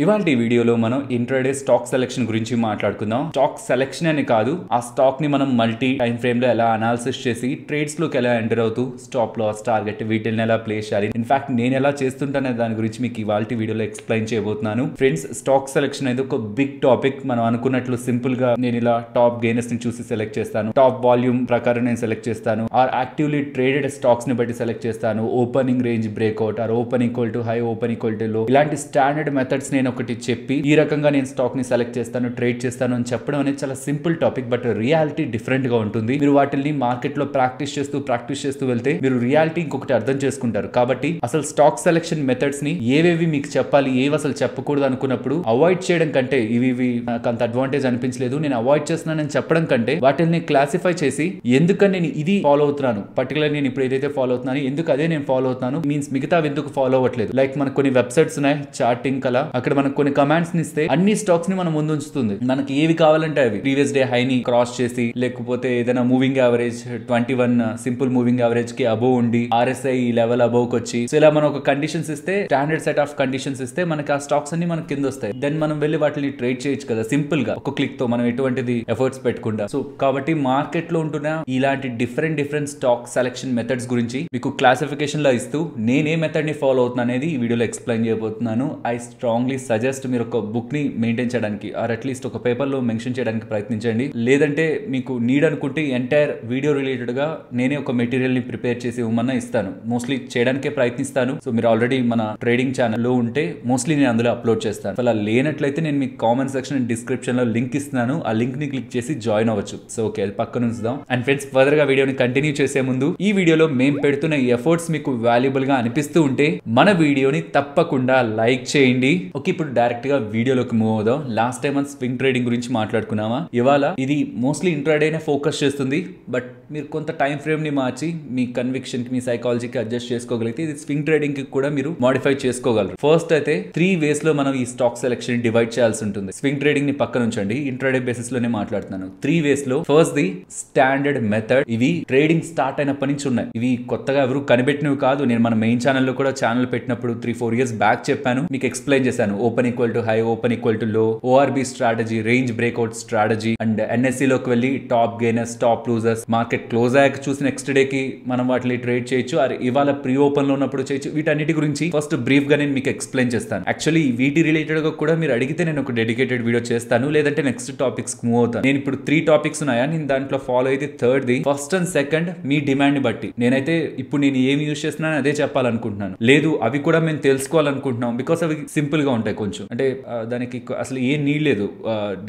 ఇవాల్టి వీడియోలో మనం ఇంట్రాడే స్టాక్ సెలెక్షన్ గురించి మాట్లాడుకుందాం. స్టాక్ సెలెక్షన్ అని కాదు, ఆ స్టాక్ ని మనం మల్టీ టైం ఫ్రేమ్ లో ఎలా అనాలిసిస్ చేసి ట్రేడ్స్ లోకి ఎలా ఎంటర్ అవుతూ స్టాప్ లాస్ టార్గెట్ వీటిని ఎలా ప్లేస్ చేయాలి, ఇన్ఫాక్ట్ నేను ఎలా చేస్తుంటానే దాని గురించి మీకు ఇవాల్టి వీడియోలో ఎక్స్ప్లెయిన్ చేయబోతున్నాను. ఫ్రెండ్స్, స్టాక్ సెలెక్షన్ అనేది ఒక బిగ్ టాపిక్. మనం అనుకున్నట్లు సింపుల్ గా నేను ఇలా టాప్ గెయినర్స్ ని చూసి సెలెక్ట్ చేస్తాను, టాప్ వాల్యూమ్ ప్రకారం నేను సెలెక్ట్ చేస్తాను, ఆర్ యాక్టివ్లీ ట్రేడెడ్ స్టాక్స్ ని బట్టి సెలెక్ట్ చేస్తాను, opening range breakout or open equal to high, open equal to low, ఇలాంటి స్టాండర్డ్ మెథడ్స్ నేను ఒకటి చెప్పి ఈ రకంగా నేను స్టాక్ ని సెలెక్ట్ చేస్తాను, ట్రేడ్ చేస్తాను అని చెప్పడం అనేది చాలా simple topic. But reality different గా ఉంటుంది. మీరు వాటిని మార్కెట్ లో ప్రాక్టీస్ చేస్తూ వెళ్తే మీరు రియాలిటీ ఇంకొకటి అర్థం చేసుకుంటారు. కాబట్టి అసలు స్టాక్ సెలెక్షన్ మెథడ్స్ ని ఏవేవి మీకు చెప్పాలి, ఏవి అసలు చెప్పకూడదు అనుకున్నప్పుడు అవాయిడ్ చేయడం కంటే, ఇవి నాకు అంత అడ్వాంటేజ్ అనిపించలేదు, నేను అవాయిడ్ చేస్తున్నానని చెప్పడం కంటే వాటిని క్లాసిఫై చేసి ఎందుకని నేను ఇది ఫాలో అవుతున్నాను, పర్టికులర్ నేను ఇప్పుడు ఏదైతే ఫాలో అవుతున్నాను ఎందుకు అదే నేను ఫాలో అవుతున్నాను, మీన్స్ మిగతా ఎందుకు ఫాలో అవ్వట్లేదు. లైక్ మనకు కొన్ని వెబ్సైట్స్ ఉన్నాయి చార్టింగ్ అలా, అక్కడ మనకు కొన్ని కమాండ్స్ ని ఇస్తే అన్ని స్టాక్స్ ని మనం ముందు ఉంచుతుంది. మనకి ఏవి కావాలంటే అవి ప్రీవియస్ డే హై ని క్రాస్ చేసి, లేకపోతే ఏదైనా moving average 21 simple moving average కి అబోవ్ ఉండి RSI లెవెల్ అబోవ్ కి వచ్చి, సో ఇలా మనం ఒక కండిషన్స్ ఇస్తే, స్టాండర్డ్ సెట్ ఆఫ్ కండిషన్స్ ఇస్తే మనకి ఆ స్టాక్స్ అన్ని మనకి కింద వస్తాయి. దెన్ మనం వెళ్ళి వాటిని ట్రేడ్ చేయొచ్చు కదా సింపుల్ గా ఒక క్లిక్ తో, మనం ఎటువంటిది ఎఫర్ట్స్ పెట్టుకుంటా. సో కాబట్టి మార్కెట్ లో ఉంటున్న ఇలాంటి డిఫరెంట్ స్టాక్ సెలెక్షన్ మెథడ్స్ గురించి మీకు క్లాసిఫికేషన్ లో ఇస్తూ నేను ఏ మెథడ్ ని ఫాలో అవుతున్నా అనేది ఈ వీడియోలో ఎక్స్ప్లెయిన్ చేయబోతున్నాను. ఐ స్ట్రాంగ్లీ సజెస్ట్ మీరు ఒక బుక్ ని మెయింటైన్ చేయడానికి ఆర్ అట్లీస్ట్ ఒక పేపర్ లో మెన్షన్ చేయడానికి ప్రయత్నించండి. లేదంటే మీకు నీడ్ అనుకుంటే ఎంటైర్ వీడియో రిలేటెడ్ గా నేనే ఒక మెటీరియల్ ని ప్రిపేర్ చేసి ఇవ్వమన్నా ఇస్తాను. మోస్ట్లీ చేయడానికే ప్రయత్నిస్తాను. సో మీరు ఆల్రెడీ మన ట్రేడింగ్ ఛానల్ లో ఉంటే మోస్ట్లీ నేను అందులో అప్లోడ్ చేస్తాను. అలా లేనట్లయితే నేను మీకు కామెంట్ సెక్షన్ డిస్క్రిప్షన్ లో లింక్ ఇస్తున్నాను, ఆ లింక్ ని క్లిక్ చేసి జాయిన్ అవ్వచ్చు. సో ఓకే, అది పక్కన ఉంచుదాం. అండ్ ఫ్రెండ్స్, ఫర్దర్ గా వీడియోని కంటిన్యూ చేసే ముందు ఈ వీడియోలో మేము పెడుతున్న ఈ ఎఫర్ట్స్ మీకు వాల్యుబుల్ గా అనిపిస్తూ ఉంటే మన వీడియోని తప్పకుండా లైక్ చేయండి. ఓకే, ఇప్పుడు డైరెక్ట్ గా వీడియోలోకి మూవ్ అవుదాం. లాస్ట్ టైం మనం స్వింగ్ ట్రేడింగ్ గురించి మాట్లాడుకున్నామా, ఇవాళ ఇది మోస్ట్లీ ఇంట్రాడేనే ఫోకస్ చేస్తుంది. బట్ మీరు కొంత టైం ఫ్రేమ్ ని మార్చి మీ కన్విక్షన్ కి, మీ సైకాలజీకి అడ్జస్ట్ చేసుకోగలిగితే ఇది స్వింగ్ ట్రేడింగ్ కి కూడా మీరు మాడిఫై చేసుకోగలరు. ఫస్ట్ అయితే 3 వేస్ లో మనం ఈ స్టాక్ సెలెక్షన్ డివైడ్ చేయాల్సి ఉంటుంది. స్వింగ్ ట్రేడింగ్ ని పక్కన ఉంచండి, ఇంట్రాడే బేసిస్ లోనే మాట్లాడుతున్నాను. 3 వేస్ లో ఫస్ట్ ది స్టాండర్డ్ మెథడ్. ఇవి ట్రేడింగ్ స్టార్ట్ అయినప్పటి నుంచి ఉన్నాయి. ఇవి కొత్తగా ఎవరు కనిపెట్టినవి కాదు. నేను మన మెయిన్ ఛానల్ లో కూడా ఛానల్ పెట్టినప్పుడు 3-4 ఇయర్స్ బ్యాక్ చెప్పాను, మీకు ఎక్స్ప్లెయిన్ చేశాను. Open equal to high, open equal to లో, ORB strategy, range breakout strategy, and NSE లోకి వెళ్ళి top gainers, top losers, market close అయ్యాక చూసి నెక్స్ట్ డే కి మనం వాటిని ట్రేడ్ చేయొచ్చు, ఇవాళ ప్రీ ఓపెన్ లో ఉన్నప్పుడు చేయొచ్చు. వీటన్నిటి గురించి ఫస్ట్ బ్రీఫ్ గా నేను మీకు ఎక్స్ప్లెయిన్ చేస్తాను. యాక్చువల్లీ వీటి రిలేటెడ్ గా కూడా మీరు అడిగితే నేను ఒక డెడికేటెడ్ వీడియో చేస్తాను, లేదంటే నెక్స్ట్ టాపిక్స్ మూవ్ అవుతాను. నేను ఇప్పుడు 3 టాపిక్స్ ఉన్నాయా, నేను దాంట్లో ఫాలో అయితే third the first and second me demand ని బట్టి. నేనైతే ఇప్పుడు నేను ఏమి యూజ్ చేస్తున్నాను అదే చెప్పాలనుకుంటున్నాను. లేదు అవి కూడా మేము తెలుసుకోవాలనుకుంటున్నాం, బికాస్ అవి సింపుల్ గా ఉంటాయి కొంచెం, అంటే దానికి అసలు ఏం నీడ్ లేదు,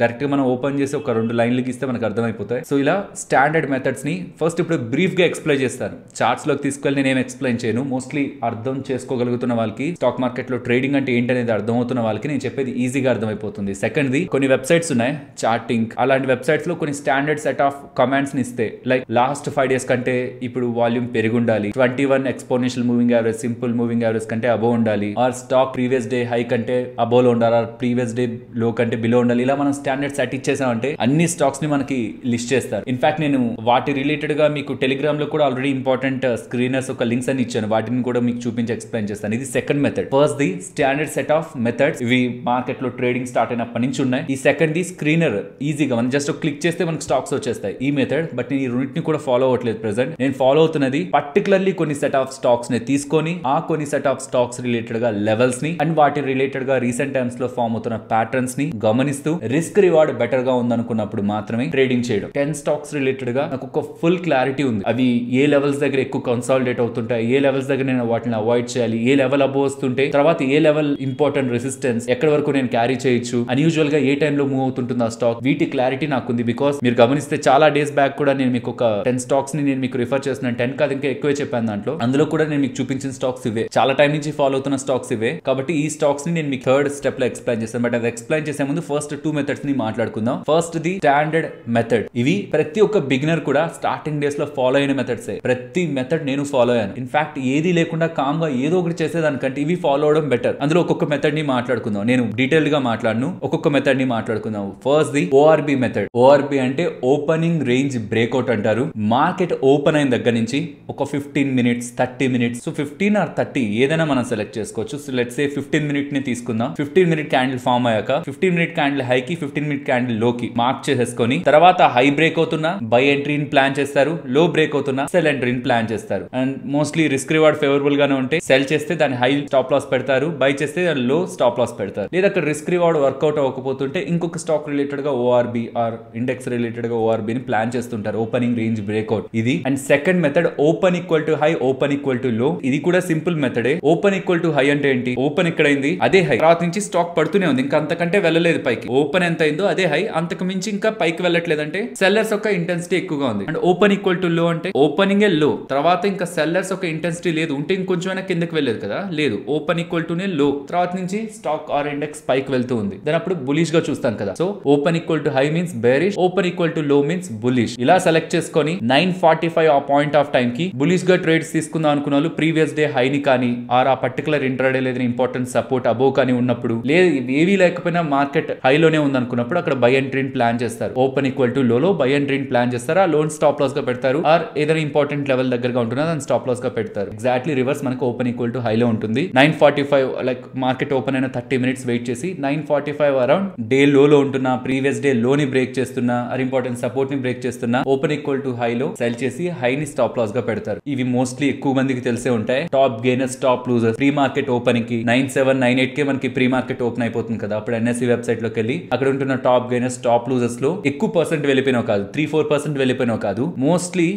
డైరెక్ట్ గా మనం ఓపెన్ చేసి ఒక 2 లైన్లు గీస్తే మనకు అర్థమైపోతాయి. సో ఇలా స్టాండర్డ్ మెథడ్స్ ని ఫస్ట్ ఇప్పుడు బ్రీఫ్ గా ఎక్స్ప్లెయిన్ చేస్తాను. చార్ట్స్ లోకి తీసుకెళ్ళి నేను ఏం ఎక్స్ప్లెయిన్ చేయను. మోస్ట్లీ అర్థం చేసుకోగలుగుతున్న వాళ్ళకి, స్టాక్ మార్కెట్ లో ట్రేడింగ్ అంటే ఏంటనేది అర్థం అవుతున్న వాళ్ళకి నేను చెప్పేది ఈజీగా అర్థమైపోతుంది. సెకండ్ ది, కొన్ని వెబ్సైట్స్ ఉన్నాయి చార్టింగ్, అలాంటి వెబ్సైట్స్ లో కొన్ని స్టాండర్డ్ సెట్ ఆఫ్ కమాండ్స్ ని ఇస్తే, లైక్ లాస్ట్ 5 డేస్ కంటే ఇప్పుడు వాల్యూమ్ పెరిగి ఉండాలి, 21 exponential moving average simple moving average కంటే అబోవ్ ఉండాలి, or stock previous day high కంటే అబోవ్ లో ఉండాలి, ఆర్ ప్రీవియస్ డే లో కంటే బిలో ఉండాలి. ఇలా మనం స్టాండర్డ్ సెట్ ఇచ్చేసామంటే అన్ని స్టాక్స్ ని మనకి లిస్ట్ చేస్తారు. ఇన్ఫాక్ట్ నేను వాటి రిలేటెడ్ గా మీకు టెలిగ్రామ్ లో కూడా ఆల్రెడీ ఇంపార్టెంట్ స్క్రీనర్స్ ఒక లింక్స్ అని ఇచ్చాను, వాటిని కూడా మీకు చూపించి ఎక్స్ప్లెయిన్ చేస్తాను. ఇది second method. First the standard set of methods, ఇవి మార్కెట్ లో ట్రేడింగ్ స్టార్ట్ అయినప్పటి నుంచి ఉన్నాయి. ఈ సెకండ్ ది స్క్రీనర్, ఈజీగా మనం జస్ట్ క్లిక్ చేస్తే మనకి స్టాక్స్ వచ్చేస్తాయి, ఈ మెథడ్. బట్ నేను ఈ రెండింటిని కూడా ఫాలో అవ్వట్లేదు ప్రెసెంట్. నేను ఫాలో అవుతున్నది పర్టికులర్లీ కొన్ని సెట్ ఆఫ్ స్టాక్స్ ని తీసుకొని, ఆ కొన్ని సెట్ ఆఫ్ స్టాక్స్ రిలేటెడ్ గా లెవెల్స్ ని అండ్ వాటి రిలేటెడ్ గా రీసెంట్ టైమ్స్ లో ఫామ్ అవుతున్న ప్యాటర్న్స్ ని గమనిస్తూ రిస్క్ రివార్డ్ బెటర్ గా ఉందనుకున్నప్పుడు మాత్రమే ట్రేడింగ్ చేయడం. 10 స్టాక్స్ రిలేటెడ్ గా నాకు ఒక ఫుల్ క్లారిటీ ఉంది. అవి ఏ లెవెల్స్ దగ్గర ఎక్కువ కన్సాలిడేట్ అవుతుంటాయి, ఏ లెవెల్స్ దగ్గర నేను వాటిని అవాయిడ్ చేయాలి, ఏ లెవెల్ అబోవ్ వస్తుంటే తర్వాత ఏ లెవెల్ ఇంపార్టెంట్ రెసిస్టెన్స్, ఎక్కడి వరకు నేను క్యారీ చేయొచ్చు, అన్యూజువల్ గా ఏ టైంలో మూవ్ అవుతుంటుంది ఆ స్టాక్, వీటి క్లారిటీ నాకు ఉంది. బికాస్ మీరు గమనిస్తే చాలా డేస్ బ్యాక్ కూడా నేను మీకు ఒక 10 స్టాక్స్ ని నేను మీకు రిఫర్ చేస్తున్నాను. 10 కాదు ఇంకా ఎక్కువే చెప్పాను దాంట్లో. అందులో కూడా నేను మీకు చూపించిన స్టాక్స్ ఇవే, చాలా టైం నుంచి ఫాలో అవుతున్న స్టాక్స్ ఇవే. కాబట్టి ఈ స్టాక్స్ ని నేను మీకు థర్డ్ స్టెప్ లో ఎక్స్ప్లెయిన్ చేస్తాను. బట్ అది ఎక్స్ప్లెయిన్ చేసే ముందు ఫస్ట్ 2 మెథడ్స్ ని మాట్లాడుకుందాం. First the standard method. ఇవి ప్రతి ఒక్క బిగినర్ కూడా స్టార్టింగ్ డేస్ లో ఫాలో అయిన మెథడ్స్. ప్రతి మెథడ్ నేను ఫాలో అయ్యాను. ఇన్ఫాక్ట్ ఏది లేకుండా కామ్ గా ఏదో ఒకటి చేసేదానికంటే ఇవి ఫాలో అవడం బెటర్. అందులో ఒక్కొక్క మెథడ్ ని మాట్లాడుకుందాం. నేను డీటెయిల్డ్ గా మాట్లాడను, ఒక్కొక్క మెథడ్ ని మాట్లాడుకుందాం. First the ORB method. ORB అంటే ఓపెనింగ్ రేంజ్ బ్రేక్అవుట్ అంటారు. మార్కెట్ ఓపెన్ అయిన దగ్గర నుంచి ఒక 15 మినిట్స్ 30 మినిట్స్, సో 15 or 30 ఏదైనా మనం సెలెక్ట్ చేసుకోవచ్చు. సో లెట్స్ సే 15 మినిట్ ని తీసుకుందాం. చేసుకుందాం. 15 మినిట్ క్యాండిల్ ఫామ్ అయ్యాక 15 మినిట్ క్యాండిల్ హైకి 15 మినిట్ క్యాండిల్ లోకి మార్క్ చేసేసుకొని తర్వాత హై బ్రేక్ అవుతున్నా బై ఎంట్రీని ప్లాన్ చేస్తారు, లో బ్రేక్ అవుతున్నా సెల్ ఎంట్రీని ప్లాన్ చేస్తారు. And mostly risk reward favourable గానే ఉంటే సెల్ చేస్తే దాని హై స్టాప్ లాస్ పెడతారు, బై చేస్తే లో స్టాప్ లాస్ పెడతారు. లేదా అక్కడ రిస్క్ రివార్డ్ వర్కౌట్ అవ్వకపోతుంటే ఇంకొక స్టాక్ రిలేటెడ్ గా ఓఆర్బి ఆర్ ఇండెక్స్ రిలేటెడ్ గా ఓఆర్బి ని ప్లాన్ చేస్తుంటారు, ఓపెనింగ్ రేంజ్ బ్రేక్అవుట్ ఇది. And second method open equal to high, open equal to low. ఇది కూడా సింపుల్ మెథడే. ఓపెన్ ఈక్వల్ టు హై అంటే ఏంటి? ఓపెన్ ఎక్కడైంది అదే హై, తర్వాత నుంచి స్టాక్ పడుతూనే ఉంది, ఇంకా అంతకంటే వెళ్ళలేదు పైకి. ఓపెన్ ఎంత అయిందో అదే హై, అంతకు మించి ఇంకా పైకి వెళ్ళట్లేదంటే సెల్లర్స్ యొక్క ఇంటెన్సిటీ ఎక్కువగా ఉంది. అండ్ ఓపెన్ ఈక్వల్ టు లో అంటే ఓపెనింగ్ లో, తర్వాత ఇంకా సెల్లర్స్ యొక్క ఇంటెన్సిటీ లేదు, ఉంటే ఇంకొంచెమైనా కిందకి వెళ్ళలేదు కదా, లేదు. ఓపెన్ ఈక్వల్ టు నే లో, తర్వాత నుంచి స్టాక్ ఆర్ ఇండెక్స్ పైకి వెళ్తూ ఉంది, దాని అప్పుడు బులిష్ గా చూస్తాం కదా. So open equal to high means bearish, open equal to లో మీన్స్ బులిష్. ఇలా సెలెక్ట్ చేసుకొని 9:45 ఆ పాయింట్ ఆఫ్ టైం కి బులిష్ గా ట్రేడ్స్ తీసుకుందాం అనుకున్న వాళ్ళు ప్రీవియస్ డే హైని కానీ ఆర్ ఆ పర్టికులర్ ఇంట్రాడే లేదా ఇంపార్టెంట్ సపోర్ట్ అబోవ్ కానీ ఉన్నప్పుడు, లేదు ఏవీ లేకపోయినా మార్కెట్ హైలోనే ఉంది అనుకున్నప్పుడు అక్కడ బై ఎంట్రీని ప్లాన్ చేస్తారు. Open equal to low buy ఎంట్రీని ప్లాన్ చేస్తారు, ఆ లోన్ స్టాప్ లాస్ గా పెడతారు, ఆర్ ఏదైనా ఇంపార్టెంట్ లెవెల్ దగ్గరగా ఉంటున్నా దాన్ని స్టాప్ లాస్ గా పెడతారు. ఎగ్జాక్ట్లీ రివర్స్ మనకు ఓపెన్ ఈక్వల్ టు హైలో ఉంటుంది. 9:45 లైక్ మార్కెట్ ఓపెన్ అయిన 30 మినిట్స్ వెయిట్ చేసి 9:45 అరౌండ్ డే లోలో ఉంటున్నా, ప్రీవియస్ డే లోని బ్రేక్ చేస్తున్నా, ఆర్ ఇంపార్టెంట్ సపోర్ట్ ని బ్రేక్ చేస్తున్నా, ఓపెన్ ఈక్వల్ టు హైలో సెల్ చేసి హైని స్టాప్ లాస్ గా పెడతారు. ఇవి మోస్ట్లీ ఎక్కువ మందికి తెలిసే ఉంటాయి. Top gainers, top losers. Pre market opening కి 9:07, 9:08 కే మనకి ప్రీ మార్కెట్ ఓపెన్ అయిపోతుంది కదా, అప్పుడు ఎన్ఎస్సి వెబ్సైట్ లోకి వెళ్ళి అక్కడ ఉంటున్న టాప్ గెయినర్స్, టాప్ లూజర్స్ లో ఎక్కువ పర్సెంట్ వెళ్ళిపోయినావు కాదు, 3-4% వెళ్ళిపోయినావు కాదు, మోస్ట్లీ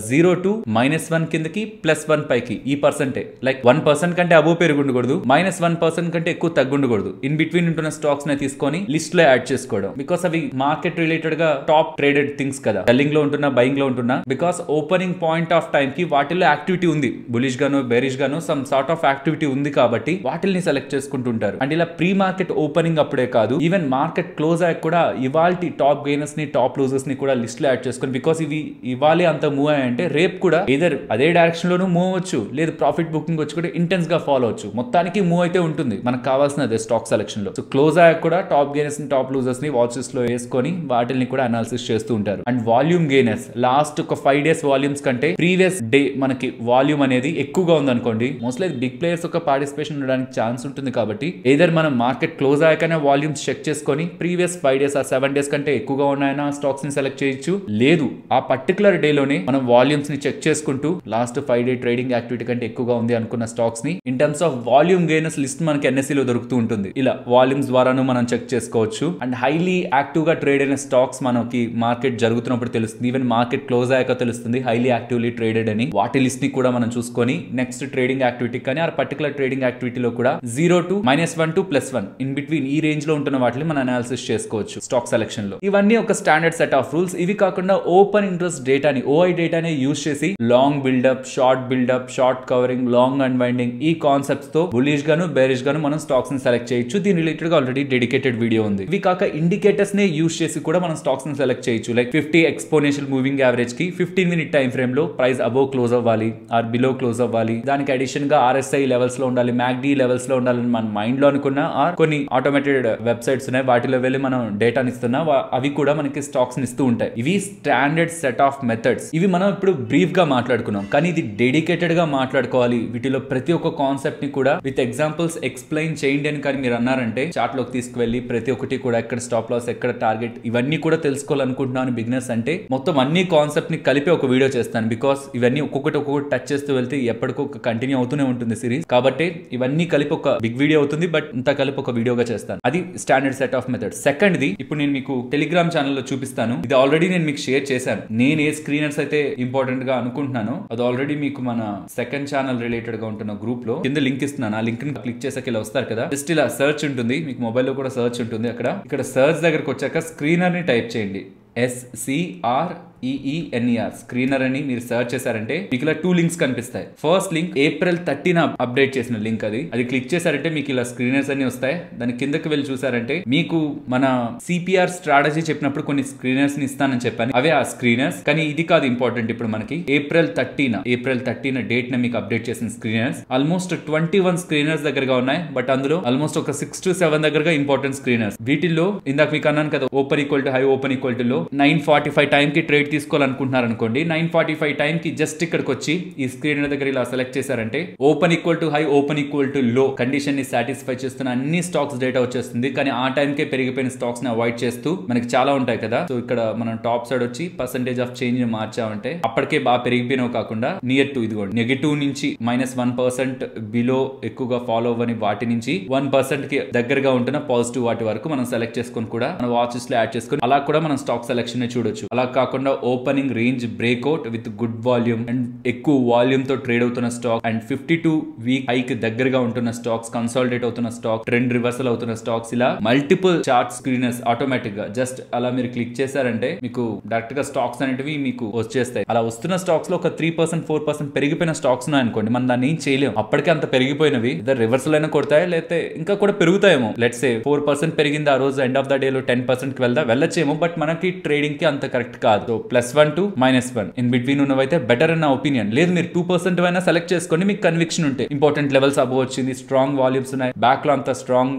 0 to -1 కిందకి +1 పైకి ఈ పర్సెంటే. లైక్ 1% కంటే అబో పెరుగుండకూడదు, -1% కంటే ఎక్కువ తగ్గుండకూడదు. ఇన్ బిట్వీన్ ఉంటున్న స్టాక్స్ ని తీసుకొని లిస్ట్ లో యాడ్ చేసుకోవడం, బికాస్ అవి మార్కెట్ రిలేటెడ్ గా టాప్ ట్రేడెడ్ థింగ్స్ కదా. సెల్లింగ్ లో ఉంటున్నా, బయింగ్ లో ఉంటున్నా, because opening point of time కి వాటిలో యాక్టివిటీ ఉంది, బులిష్ గాను బేరిష్ గాను సమ్ సార్ట్ ఆఫ్ యాక్టివిటీ ఉంది కాబట్టి వాటిని సెలెక్ట్ చేసుకుంటుంటారు. అండ్ ఇలా ప్రీ మార్కెట్ ఓపెనింగ్ అప్పుడే కాదు, ఈవెన్ మార్కెట్ క్లోజ్ అయ్యాక కూడా ఇవాల్టి టాప్ గెయినర్స్ ని, టాప్ లూజర్స్ ని కూడా లిస్ట్ లో యాడ్ చేసుకొని, బికాస్ ఇవి ఇవాళ అంత మూవ్ అయ్యాయంటే రేపు కూడా ఏదర్ అదే డైరెక్షన్ లోనూ మూవ్ అవ్వచ్చు, లేదు ప్రాఫిట్ బుకింగ్ వచ్చి కూడా ఇంటెన్స్ గా ఫాలో అవచ్చు. మొత్తానికి మూవ్ అయితే ఉంటుంది, మనకు కావాల్సినదే స్టాక్ సెలెక్షన్ లో. సో క్లోజ్ అయ్యాక కూడా టాప్ గెయినర్స్ ని, టాప్ లూజర్స్ ని వాచెస్ లో వేసుకొని వాటిని కూడా అనాలిసిస్ చేస్తూ ఉంటారు. అండ్ వాల్యూమ్ గెయినర్స్ లాస్ట్ ఒక 5 days వాల్యూమ్స్ కంటే ప్రీవియస్ డే మనకి వాల్యూమ్ అనేది ఎక్కువగా ఉంది అనుకోండి, మోస్ట్లీ బిగ్ ప్లేయర్స్ యొక్క పార్టిసిపేషన్ ఉండడానికి ఛాన్స్ ఉంటుంది కాబట్టి ఏదర్ మనం మార్కెట్ క్లోజ్ అయ్యాకనే వాల్యూమ్స్ చెక్ చేసుకొని ప్రీవియస్ 5 days ఆ 7 days కంటే ఎక్కువగా ఉన్నాయన్న స్టాక్స్ ని సెలెక్ట్ చేయొచ్చు. లేదు ఆ పర్టికులర్ డే లోనే మనం వాల్యూమ్స్ ని చెక్ చేసుకుంటూ లాస్ట్ 5 day ట్రేడింగ్ యాక్టివిటీ కంటే ఎక్కువగా ఉంది అనుకున్న స్టాక్స్ ని in terms of volume gainers list మనకి ఎన్ఎస్సి లో దొరుకుతూ ఉంటుంది. ఇలా వాల్యూమ్స్ ద్వారాను మనం చెక్ చేసుకోవచ్చు. అండ్ హైలీ యాక్టివ్ గా ట్రేడ్ అయిన స్టాక్స్ మనకి మార్కెట్ జరుగుతున్నప్పుడు తెలుస్తుంది, ఈవెన్ మార్కెట్ క్లోజ్ అయ్యాక తెలుస్తుంది హైలీ యాక్టివ్లీ ట్రేడెడ్ అని. వాటి లిస్ట్ ని కూడా మనం చూసుకొని నెక్స్ట్ ట్రేడింగ్ యాక్టివిటీ కానీ ఆ పర్టికులర్ ట్రేడింగ్ యాక్టివిటీలో కూడా 0 to -1 to +1 ఇన్ బిట్వీన్ ఈ రేంజ్ లో ఉంటున్న వాటిని మనం అనాలిసిస్ చేసుకోవచ్చు స్టాక్ సెలెక్షన్ లో. ఇవన్నీ ఒక స్టాండర్డ్ సెట్ ఆఫ్ రూల్స్. ఇవి కాకుండా ఓపెన్ ఇంట్రెస్ట్ డేటాని, ఓఐ డేటాని యూజ్ చేసి long buildup, short covering, long unwinding ఈ కాన్సెప్ట్స్ తో బులిష్ గాను బేరిష్ గాను మనం స్టాక్స్ ని సెలెక్ట్ చేయొచ్చు. దీని రిలేటెడ్ గా ఆల్రెడీ డెడికేటెడ్ వీడియో ఉంది. ఇవి కాక ఇండికేటర్స్ నే యూజ్ చేసి కూడా మనం స్టాక్స్ ని సెలెక్ట్ చేయొచ్చు. లైక్ 50 ఎక్స్పోనెన్షియల్ మూవింగ్ యావరేజ్ కి 15 minute టైం ఫ్రేమ్ లో ప్రైస్ అబోవ్ క్లోజ్ అవ్వాలి ఆర్ బిలో క్లోజ్ అవ్వాలి, దానికి అడిషన్ గా RSI లెవెల్స్ లో ఉండాలి, MACD లెవెల్స్ లో ఉండాలని మన మైండ్ లో అనుకున్నా, ఆర్ కొన్ని ఆటోమేటెడ్ వెబ్సైట్స్ ఉన్నాయి వాటిలో వెళ్ళి మనం డేటాని ఇస్తున్నా, అవి కూడా మనకి స్టాక్స్ ఇస్తూ ఉంటాయి. ఇవి స్టాండర్డ్ సెట్ ఆఫ్ మెథడ్స్. ఇవి మనం ఇప్పుడు బ్రీఫ్ గా మాట్లాడుకున్నాం, కానీ ఇది డెడికేటెడ్ గా మాట్లాడుకోవాలి. వీటిలో ప్రతి ఒక్క కాన్సెప్ట్ ని కూడా విత్ ఎగ్జాంపుల్స్ ఎక్స్ప్లెయిన్ చేయండి అని కానీ మీరు అన్నారంటే చార్ట్ లోకి తీసుకువెళ్ళి ప్రతి ఒక్కటి కూడా ఎక్కడ స్టాప్ లాస్, ఎక్కడ టార్గెట్, ఇవన్నీ కూడా తెలుసుకోవాలనుకుంటున్నాను బిగినర్స్ అంటే మొత్తం అన్ని కాన్సెప్ట్ ని కలిపి ఒక వీడియో చేస్తాను. బికాస్ ఇవన్నీ ఒక్కొక్కటి టచ్ చేస్తూ వెళ్తే ఎప్పటికో కంటిన్యూ అవుతూనే ఉంటుంది సిరీస్, కాబట్టి ఇవన్నీ కలిపి ఒక బిగ్ వీడియో అవుతుంది, బట్ ఇంత కలిపి ఒక వీడియోగా చేస్తాను. అది standard set of methods. Second the ఇప్పుడు నేను మీకు టెలిగ్రామ్ ఛానల్లో చూపిస్తాను. ఇది ఆల్రెడీ నేను మీకు షేర్ చేశాను. నేను ఏ స్క్రీనర్స్ అయితే ఇంపార్టెంట్ గా అనుకుంటున్నాను అది ఆల్రెడీ మీకు మన సెకండ్ ఛానల్ రిలేటెడ్ గా ఉంటున్న గ్రూప్ లో కింద లింక్ ఇస్తున్నాను. ఆ లింక్ ని క్లిక్ చేసాక ఇలా వస్తారు కదా, జస్ట్ ఇలా సర్చ్ ఉంటుంది, మీకు మొబైల్ లో కూడా సర్చ్ ఉంటుంది. ఇక్కడ సర్చ్ దగ్గరకు వచ్చాక స్క్రీనర్ ని టైప్ చేయండి, SCREENER స్క్రీనర్ అని మీరు సర్చ్ చేశారంటే మీకు ఇలా 2 లింక్స్ కనిపిస్తాయి. ఫస్ట్ లింక్ April 13 అప్డేట్ చేసిన లింక్, అది క్లిక్ చేశారంటే మీకు ఇలా స్క్రీనర్స్ అన్ని వస్తాయి. దాని కిందకి వెళ్ళి చూసారంటే మీకు మన CPR స్ట్రాటజీ చెప్పినప్పుడు కొన్ని స్క్రీనర్స్ ని ఇస్తానని చెప్పాను, అవే ఆ స్క్రీనర్స్. కానీ ఇది కాదు ఇంపార్టెంట్, ఇప్పుడు మనకి April 13 డేట్ ని మీకు అప్డేట్ చేసిన స్క్రీనర్స్ ఆల్మోస్ట్ 21 స్క్రీనర్స్ దగ్గరగా ఉన్నాయి. బట్ అందులో ఆల్మోస్ట్ ఒక 6 to 7 దగ్గరగా ఇంపార్టెంట్ స్క్రీనర్స్. వీటిల్లో ఇందాక మీకు అన్నాను కదా open equal to high, open equal to లో 9:45 టైం కి ట్రేడ్ ట్రేడ్ తీసుకోవాలనుకుంటున్నారు అనుకోండి, 9:45 టైంకి జస్ట్ ఇక్కడికి వచ్చి ఈ స్క్రీన్ దగ్గర ఇలా సెలెక్ట్ చేశారంటే open equal to high, open equal to లో కండిషన్ ని సాటిస్ఫై చేస్తున్న అన్ని స్టాక్స్ డేటా వచ్చేస్తుంది. కానీ ఆ టైంకే పెరిగిపోయిన స్టాక్స్ ని అవాయిడ్ చేస్తూ మనకి చాలా ఉంటాయి కదా. సో ఇక్కడ మనం టాప్ సైడ్ వచ్చి పర్సెంటేజ్ ఆఫ్ చేంజ్ మార్చామంటే అప్పటికే బాగా పెరిగిపోయినవి కాకుండా నియర్ టు ఇదిగోండి నెగటివ్ నుంచి -1% బిలో ఎక్కువగా ఫాలో అవ్వని వాటి నుంచి 1% కి దగ్గరగా ఉంటున్న పాజిటివ్ వాటి వరకు మనం సెలెక్ట్ చేసుకొని కూడా మన వాచెస్ లో యాడ్ చేసుకొని అలా కూడా మనం స్టాక్ సెలెక్షన్ చూడొచ్చు. అలా కాకుండా opening range breakout with good volume and ఎక్కువ వాల్యూమ్ తో ట్రేడ్ అవుతున్న స్టాక్ అండ్ 52 వీక్ హై కి దగ్గరగా ఉంటున్న స్టాక్స్, కన్సాలిడేట్ అవుతున్న స్టాక్, ట్రెండ్ రివర్సల్ అవుతున్న స్టాక్స్, ఇలా మల్టిపుల్ చార్ట్ స్క్రీనర్స్ ఆటోమేటిక్ గా జస్ట్ అలా మీరు క్లిక్ చేశారంటే మీకు డైరెక్ట్ గా స్టాక్స్ అనేటివి మీకు వచ్చేస్తాయి. అలా వస్తున్న స్టాక్స్ లో ఒక 3% 4% పెరిగిపోయిన స్టాక్స్ ఉన్నాయి అనుకోండి, మనం దాన్ని ఏం చేయలేము. అప్పటికే అంత పెరిగిపోయినవి రివర్సల్ అయినా కొడతాయి, లేకపోతే ఇంకా కూడా పెరుగుతాయేమో. లెట్స్ సే 4% పెరిగింది ఆ రోజు, ఎండ్ ఆఫ్ ద డే లో 10% కి వెళ్ళొచ్చేమో. బట్ మనకి ట్రేడింగ్ కి అంత కరెక్ట్ కాదు. సో +1 to -1 ఇన్ బిట్వీన్ ఉన్నవైతే బెటర్ అన్న ఒపీనియన్. లేదు మీరు 2% అయినా సెలెక్ట్ చేసుకోండి, మీకు కన్విక్షన్ ఉంటే ఇంపార్టెంట్ లెవెల్స్ అబవ్ వచ్చింది, స్ట్రాంగ్ వాల్యూమ్స్ ఉన్నాయి, బ్యాక్ లో అంత స్ట్రాంగ్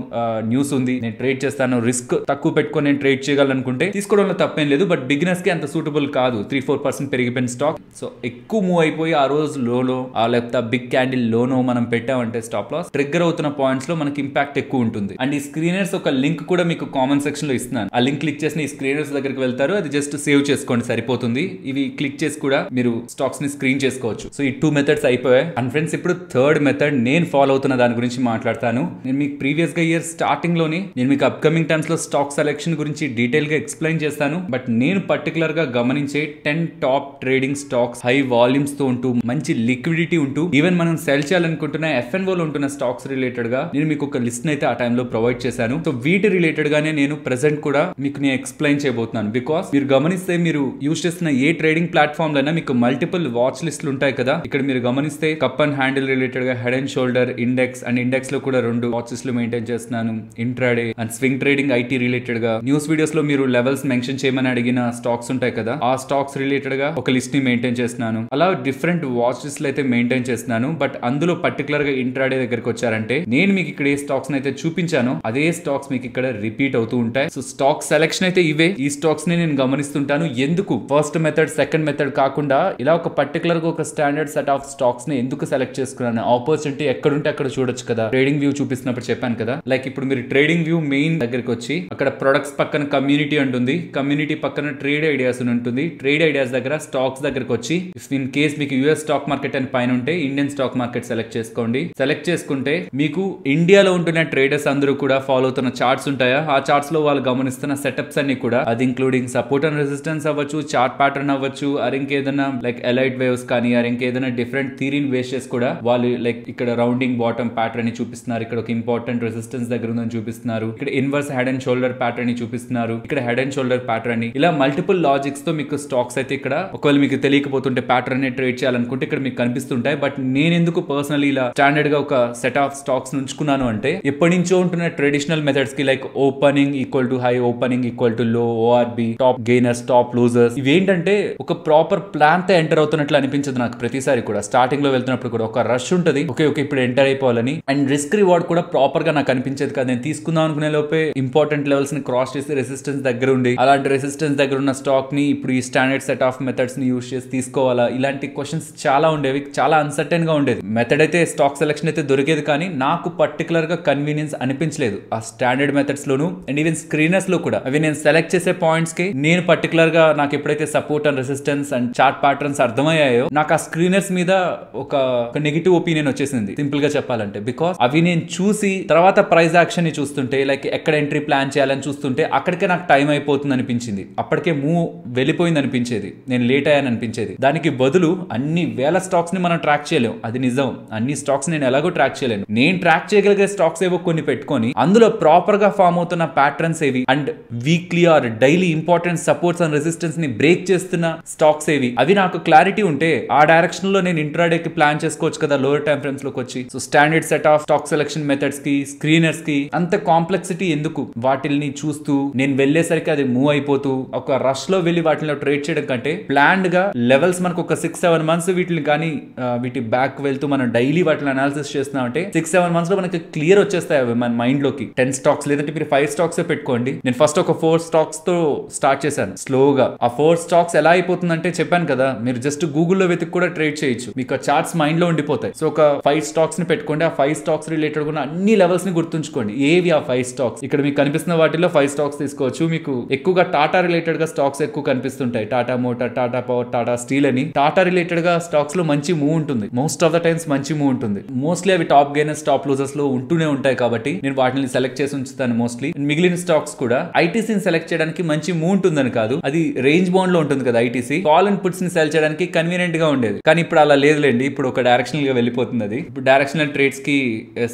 న్యూస్ ఉంది, నేను ట్రేడ్ చేస్తాను, రిస్క్ తక్కువ పెట్టుకొని నేను ట్రేడ్ చేయగలనుకుంటే తీసుకోవడంలో తప్పేం లేదు. బట్ బిగినర్స్ కి అంత సూటబుల్ కాదు 3-4% పెరిగిపోయిన స్టాక్. సో ఎక్కువ మూవ్ అయిపోయి ఆ రోజు లోలో లేకపోతే బిగ్ క్యాండిల్ లోనో మనం పెట్టామంటే స్టాప్ లాస్ ట్రిగ్గర్ అవుతున్న పాయింట్స్ లో మనకి ఇంపాక్ట్ ఎక్కువ ఉంటుంది. అండ్ ఈ స్క్రీనర్స్ ఒక లింక్ కూడా మీకు కామెంట్ సెక్షన్ లో ఇస్తున్నాను. ఆ లింక్ క్లిక్ చేసిన ఈ స్క్రీనర్స్ దగ్గరికి వెళ్తారు, అది జస్ట్ సేవ్ చేసుకోండి సరిపోతుంది. ఇవి క్లిక్ చేసి కూడా మీరు స్టాక్స్ ని స్క్రీన్ చేసుకోవచ్చు. సో ఈ 2 మెథడ్స్ అయిపోయాయి. అండ్ ఫ్రెండ్స్ ఇప్పుడు థర్డ్ మెథడ్ నేను ఫాలో అవుతున్న దాని గురించి మాట్లాడతాను. నేను మీకు ప్రీవియస్ గా ఇయర్ స్టార్టింగ్ లోని నేను మీకు అప్కమింగ్ టైమ్స్ లో స్టాక్ సెలెక్షన్ గురించి డీటెయిల్ గా ఎక్స్ప్లెయిన్ చేస్తాను. బట్ నేను పర్టికులర్ గా గమనించే 10 top trading stocks, high volumes తో ఉంటూ మంచి లిక్విడిటీ ఉంటూ ఈవెన్ మనం సెల్ చేయాలనుకుంటున్న FNO లో ఉంటున్న స్టాక్స్ రిలేటెడ్ గా నేను మీకు ఒక లిస్ట్ అయితే ఆ టైంలో ప్రొవైడ్ చేశాను. సో వీటి రిలేటెడ్ గానే నేను ప్రెసెంట్ కూడా మీకు నేను ఎక్స్ప్లెయిన్ చేయబోతున్నాను. బికాస్ మీరు గమనిస్తే మీరు యూజ్ చేస్తున్న ఏ ట్రేడింగ్ ప్లాట్ఫామ్ లో అయినా మీకు మల్టిపుల్ వాచ్ లిస్టులు ఉంటాయి కదా. ఇక్కడ మీరు గమనిస్తే కప్ అండ్ హ్యాండిల్ రిలేటెడ్ గా head and shoulder, index and index లో కూడా 2 వాచెస్ లో మెయింటైన్ చేస్తున్నాను. Intraday and swing trading, IT related గా న్యూస్ వీడియోస్ లో మీరు లెవెల్స్ మెన్షన్ చేయమని అడిగిన స్టాక్స్ ఉంటాయి కదా, ఆ స్టాక్స్ రిలేటెడ్ గా ఒక లిస్ట్ ని మెయింటైన్ చేస్తున్నాను. అలా డిఫరెంట్ వాచ్ లిస్ట్ అయితే మెయింటైన్ చేస్తున్నాను. బట్ అందులో పర్టికులర్ గా ఇంట్రాడే దగ్గరికి వచ్చారంటే నేను మీకు ఇక్కడ ఏ స్టాక్స్ అయితే చూపించానో అదే స్టాక్స్ మీకు ఇక్కడ రిపీట్ అవుతూ ఉంటాయి. సో స్టాక్ సెలెక్షన్ అయితే ఇవే. ఈ స్టాక్స్ ని నేను గమనిస్తుంటాను. ఎందుకు ఫస్ట్ మెథడ్ సెకండ్ మెథడ్ కాకుండా ఇలా ఒక పర్టికులర్ గా ఒక స్టాండర్డ్ సెట్ ఆఫ్ స్టాక్స్ ని ఎందుకు సెలెక్ట్ చేసుకున్నాను? ఆపర్చునిటీ ఎక్కడుంటే అక్కడ చూడొచ్చు కదా. ట్రేడింగ్ వ్యూ చూపిస్తున్నప్పుడు చెప్పాను కదా, లైక్ ఇప్పుడు మీరు ట్రేడింగ్ వ్యూ మెయిన్ దగ్గరికి వచ్చి అక్కడ ప్రొడక్ట్స్ పక్కన కమ్యూనిటీ ఉంటుంది, కమ్యూనిటీ పక్కన ట్రేడ్ ఐడియాస్ ఉంటుంది, ట్రేడ్ ఐడియాస్ దగ్గర స్టాక్స్ దగ్గరకు వచ్చి ఇఫ్ ఇన్ కేస్ మీకు US స్టాక్ మార్కెట్ అని పైన ఉంటే ఇండియన్ స్టాక్ మార్కెట్ సెలెక్ట్ చేసుకోండి. సెలెక్ట్ చేసుకుంటే మీకు ఇండియాలో ఉంటున్న ట్రేడర్స్ అందరూ కూడా ఫాలో అవుతున్న చార్ట్స్ ఉంటాయా, ఆ చార్ట్స్ లో వాళ్ళు గమనిస్తున్న సెటప్స్ అన్ని కూడా, అది ఇంక్లూడింగ్ సపోర్ట్ అండ్ రెసిస్టెన్స్ అవ్వచ్చు, చార్ట్ ప్యాటర్న్ అవ్వచ్చు, ఆర్ ఇంకేదైనా లైక్ ఎలైట్ వేవ్స్ కానీ ఆర్ ఇంకేదైనా డిఫరెంట్ థియరీని బేస్ చేసి కూడా వాళ్ళు లైక్ ఇక్కడ రౌండింగ్ బాటమ్ ప్యాటర్న్ ని చూపిస్తున్నారు, ఇక్కడ ఒక ఇంపార్టెంట్ రెసిస్టెన్స్ దగ్గర ఉందని చూపిస్తున్నారు, ఇక్కడ inverse head and shoulder pattern ని చూపిస్తున్నారు, ఇక్కడ హెడ్ అండ్ షోల్డర్ ప్యాటర్న్ ని, ఇలా మల్టిపుల్ లాజిక్స్ తో మీకు స్టాక్స్ అయితే ఇక్కడ ఒకవేళ మీకు తెలియకపోతుంటే ప్యాటర్న్ ని ట్రేడ్ చేయాలనుకుంటే ఇక్కడ మీకు కనిపిస్తుంటాయి. బట్ నేను ఎందుకు పర్సనలీ ఇలా స్టాండర్డ్ గా ఒక సెట్ ఆఫ్ స్టాక్స్ ఉంచుకున్నాను అంటే ఎప్పటి నుంచో ఉంటున్న ట్రెడిషనల్ మెథడ్స్ కి like opening equal to high, opening equal to లో, ORB, top gainers, top losers, ఇవేంటంటే ఒక ప్రాపర్ ప్లాన్ తో ఎంటర్ అవుతున్నట్లు అనిపించదు నాకు ప్రతిసారి కూడా. స్టార్టింగ్ లో వెళ్తున్నప్పుడు కూడా ఒక రష్ ఉంటది, ఓకే ఇప్పుడు ఎంటర్ అయిపోవాలని. అండ్ రిస్క్ రివార్డ్ కూడా ప్రాపర్ గా నాకు అనిపించేది కదా. నేను తీసుకుందాం అనుకునే లోపే ఇంపార్టెంట్ లెవెల్స్ ని క్రాస్ చేసి రెసిస్టెన్స్ దగ్గర ఉండి అలాంటి రెసిస్టెన్స్ దగ్గర ఉన్న స్టాక్ ని ఇప్పుడు ఈ స్టాండర్డ్ సెట్ ఆఫ్ మెథడ్స్ ని యూస్ చేసి తీసుకోవాలా, ఇలాంటి క్వశ్చన్స్ చాలా ఉండేవి, చాలా అన్సర్టెన్ గా ఉండేది. మెథడ్ అయితే స్టాక్ సెలెక్షన్ అయితే దొరికేది, కానీ నాకు పర్టికులర్ గా కన్వీనియన్స్ అనిపించలేదు ఆ standard methods loan and even screeners లో కూడా. అవి నేను సెలెక్ట్ చేసే పాయింట్స్ కి నేను పర్టికులర్ గా నాకు ఎప్పుడైతే support and resistance and chart patterns అర్థమయ్యాయో నాకు ఆ స్క్రీనర్స్ మీద ఒక నెగిటివ్ ఒపీనియన్ వచ్చేసింది సింపుల్ గా చెప్పాలంటే. బికాస్ అవి నేను చూసి తర్వాత ప్రైస్ యాక్షన్ ని చూస్తుంటే లైక్ ఎక్కడ ఎంట్రీ ప్లాన్ చేయాలని చూస్తుంటే అక్కడికే నాకు టైం అయిపోతుంది అనిపించింది, అప్పటికే మూవ్ వెళ్ళిపోయింది అనిపించేది, నేను లేట్ అయ్యాను అనిపించేది. దానికి బదులు అన్ని వేల స్టాక్స్ ని మనం ట్రాక్ చేయలేం, అది నిజం. అన్ని స్టాక్స్ నేను ఎలాగో ట్రాక్ చేయలేను. నేను ట్రాక్ చేయగలిగే స్టాక్స్ ఏవో కొన్ని పెట్టుకొని అందులో ప్రాపర్ గా ఫామ్ అవుతున్న ప్యాటర్న్స్ ఏవి and weekly or daily important supports and resistance ని బ్రేక్ చేస్తున్న స్టాక్స్ ఏవి, అవి నాకు క్లారిటీ ఉంటే ఆ డైరెక్షన్ లో నేను ఇంట్రాడే కి ప్లాన్ చేసుకోవచ్చు కదా లోయర్ టైం ఫ్రేమ్స్ లోకి వచ్చి. So standard set of stock selection methods కి, స్క్రీనర్స్ కి అంత కాంప్లెక్సిటీ ఎందుకు? వాటిని చూస్తూ నేను వెళ్లేసరికి అది మూవ్ అయిపోతూ ఒక రష్ లో వెళ్ళి వాటిలో ట్రేడ్ చేయడం కంటే ప్లాన్డ్ గా లెవెల్స్ మనకు ఒక 6-7 మంత్స్ వీటిని కానీ వీటి బ్యాక్ వెళ్తూ మనం డైలీ వాటిని అనాలిసిస్ చేస్తున్నామంటే 6-7 మంత్స్ లో మనకి క్లియర్ వచ్చేస్తాయి అవి మన మైండ్ లోకి. 10 స్టాక్స్ లేదంటే మీరు 5 స్టాక్స్ పెట్టుకోండి. నేను ఫస్ట్ ఒక 4 స్టాక్స్ తో స్టార్ట్ చేశాను స్లోగా. ఆ 4 స్టాక్స్ ఎలా అయిపోతుందంటే చెప్పాను కదా, మీరు జస్ట్ గూగుల్లో వెతికి కూడా ట్రేడ్ చేయొచ్చు, మీకు ఆ చార్ట్స్ మైండ్ లో ఉండిపోతాయి. సో ఒక 5 స్టాక్స్ ని పెట్టుకోండి, ఆ 5 స్టాక్స్ రిలేటెడ్ కూడా అన్ని లెవెల్స్ ని గుర్తుంచుకోండి. ఏవి ఆ 5 స్టాక్స్? ఇక్కడ మీకు కనిపిస్తున్న వాటిలో 5 స్టాక్స్ తీసుకోవచ్చు. మీకు ఎక్కువగా టాటా రిలేటెడ్ గా స్టాక్స్ ఎక్కువ కనిపిస్తుంటాయి. Tata motor, Tata power, Tata steel అని టాటా రిలేటెడ్ గా స్టాక్స్ లో మంచి మూవ్ ఉంటుంది. మోస్ట్ ఆఫ్ ద టైమ్స్ మంచి మూవ్ ఉంటుంది. మోస్ట్లీ అవి టాప్ గెయినర్స్, టాప్ లూజర్స్ లో ఉంటూనే ఉంటాయి కాబట్టి నేను వాటిని సెలెక్ట్ చేసి ఉంచుతాను మోస్ట్లీ. మిగిలిన స్టాక్స్ కూడా ఐటీసీని సెలెక్ట్ చేయడానికి మంచి మూవ్ ఉంటుందని కాదు, అది రేంజ్ బౌండ్ లో ఉంటుంది కదా ఐటీసీ. కాల్ అండ్ పుట్స్ ని సెల్ చేయడానికి కన్వీనియంట్ గా ఉండేది, కానీ ఇప్పుడు అలా లేదులేండి. ఇప్పుడు ఒక డైరెక్షనల్ గా వెళ్ళిపోతుంది. అది ఇప్పుడు డైరెక్షనల్ ట్రేడ్స్ కి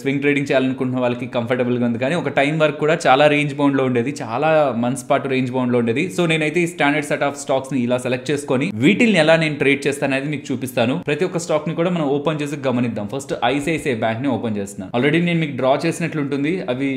స్వింగ్ ట్రేడింగ్ చేయాలనుకుంటున్న వాళ్ళకి కంఫర్టబుల్ గా ఉంది, కానీ ఒక టైం వరకు కూడా చాలా రేంజ్ బౌండ్ లో ఉండేది, చాలా మంత్స్ పాటు రేంజ్ బౌండ్ లో ఉండేది. సో నేనైతే ఈ స్టాండర్డ్ సెట్ ఆఫ్ స్టాక్స్ ని ఇలా సెలెక్ట్ చేసుకొని వీటిని ఎలా నేను ట్రేడ్ చేస్తాను అనేది మీకు చూపిస్తాను. ప్రతి ఒక్క స్టాక్ ని కూడా మనం ఓపెన్ చేసి గమనిద్దాం. ఫస్ట్ ఐసిఐసిఐ బ్యాంక్ ని ఓపెన్ చేస్తున్నాను. ఆల్రెడీ నేను మీకు డ్రా చేసినట్లుంటుంది, అవి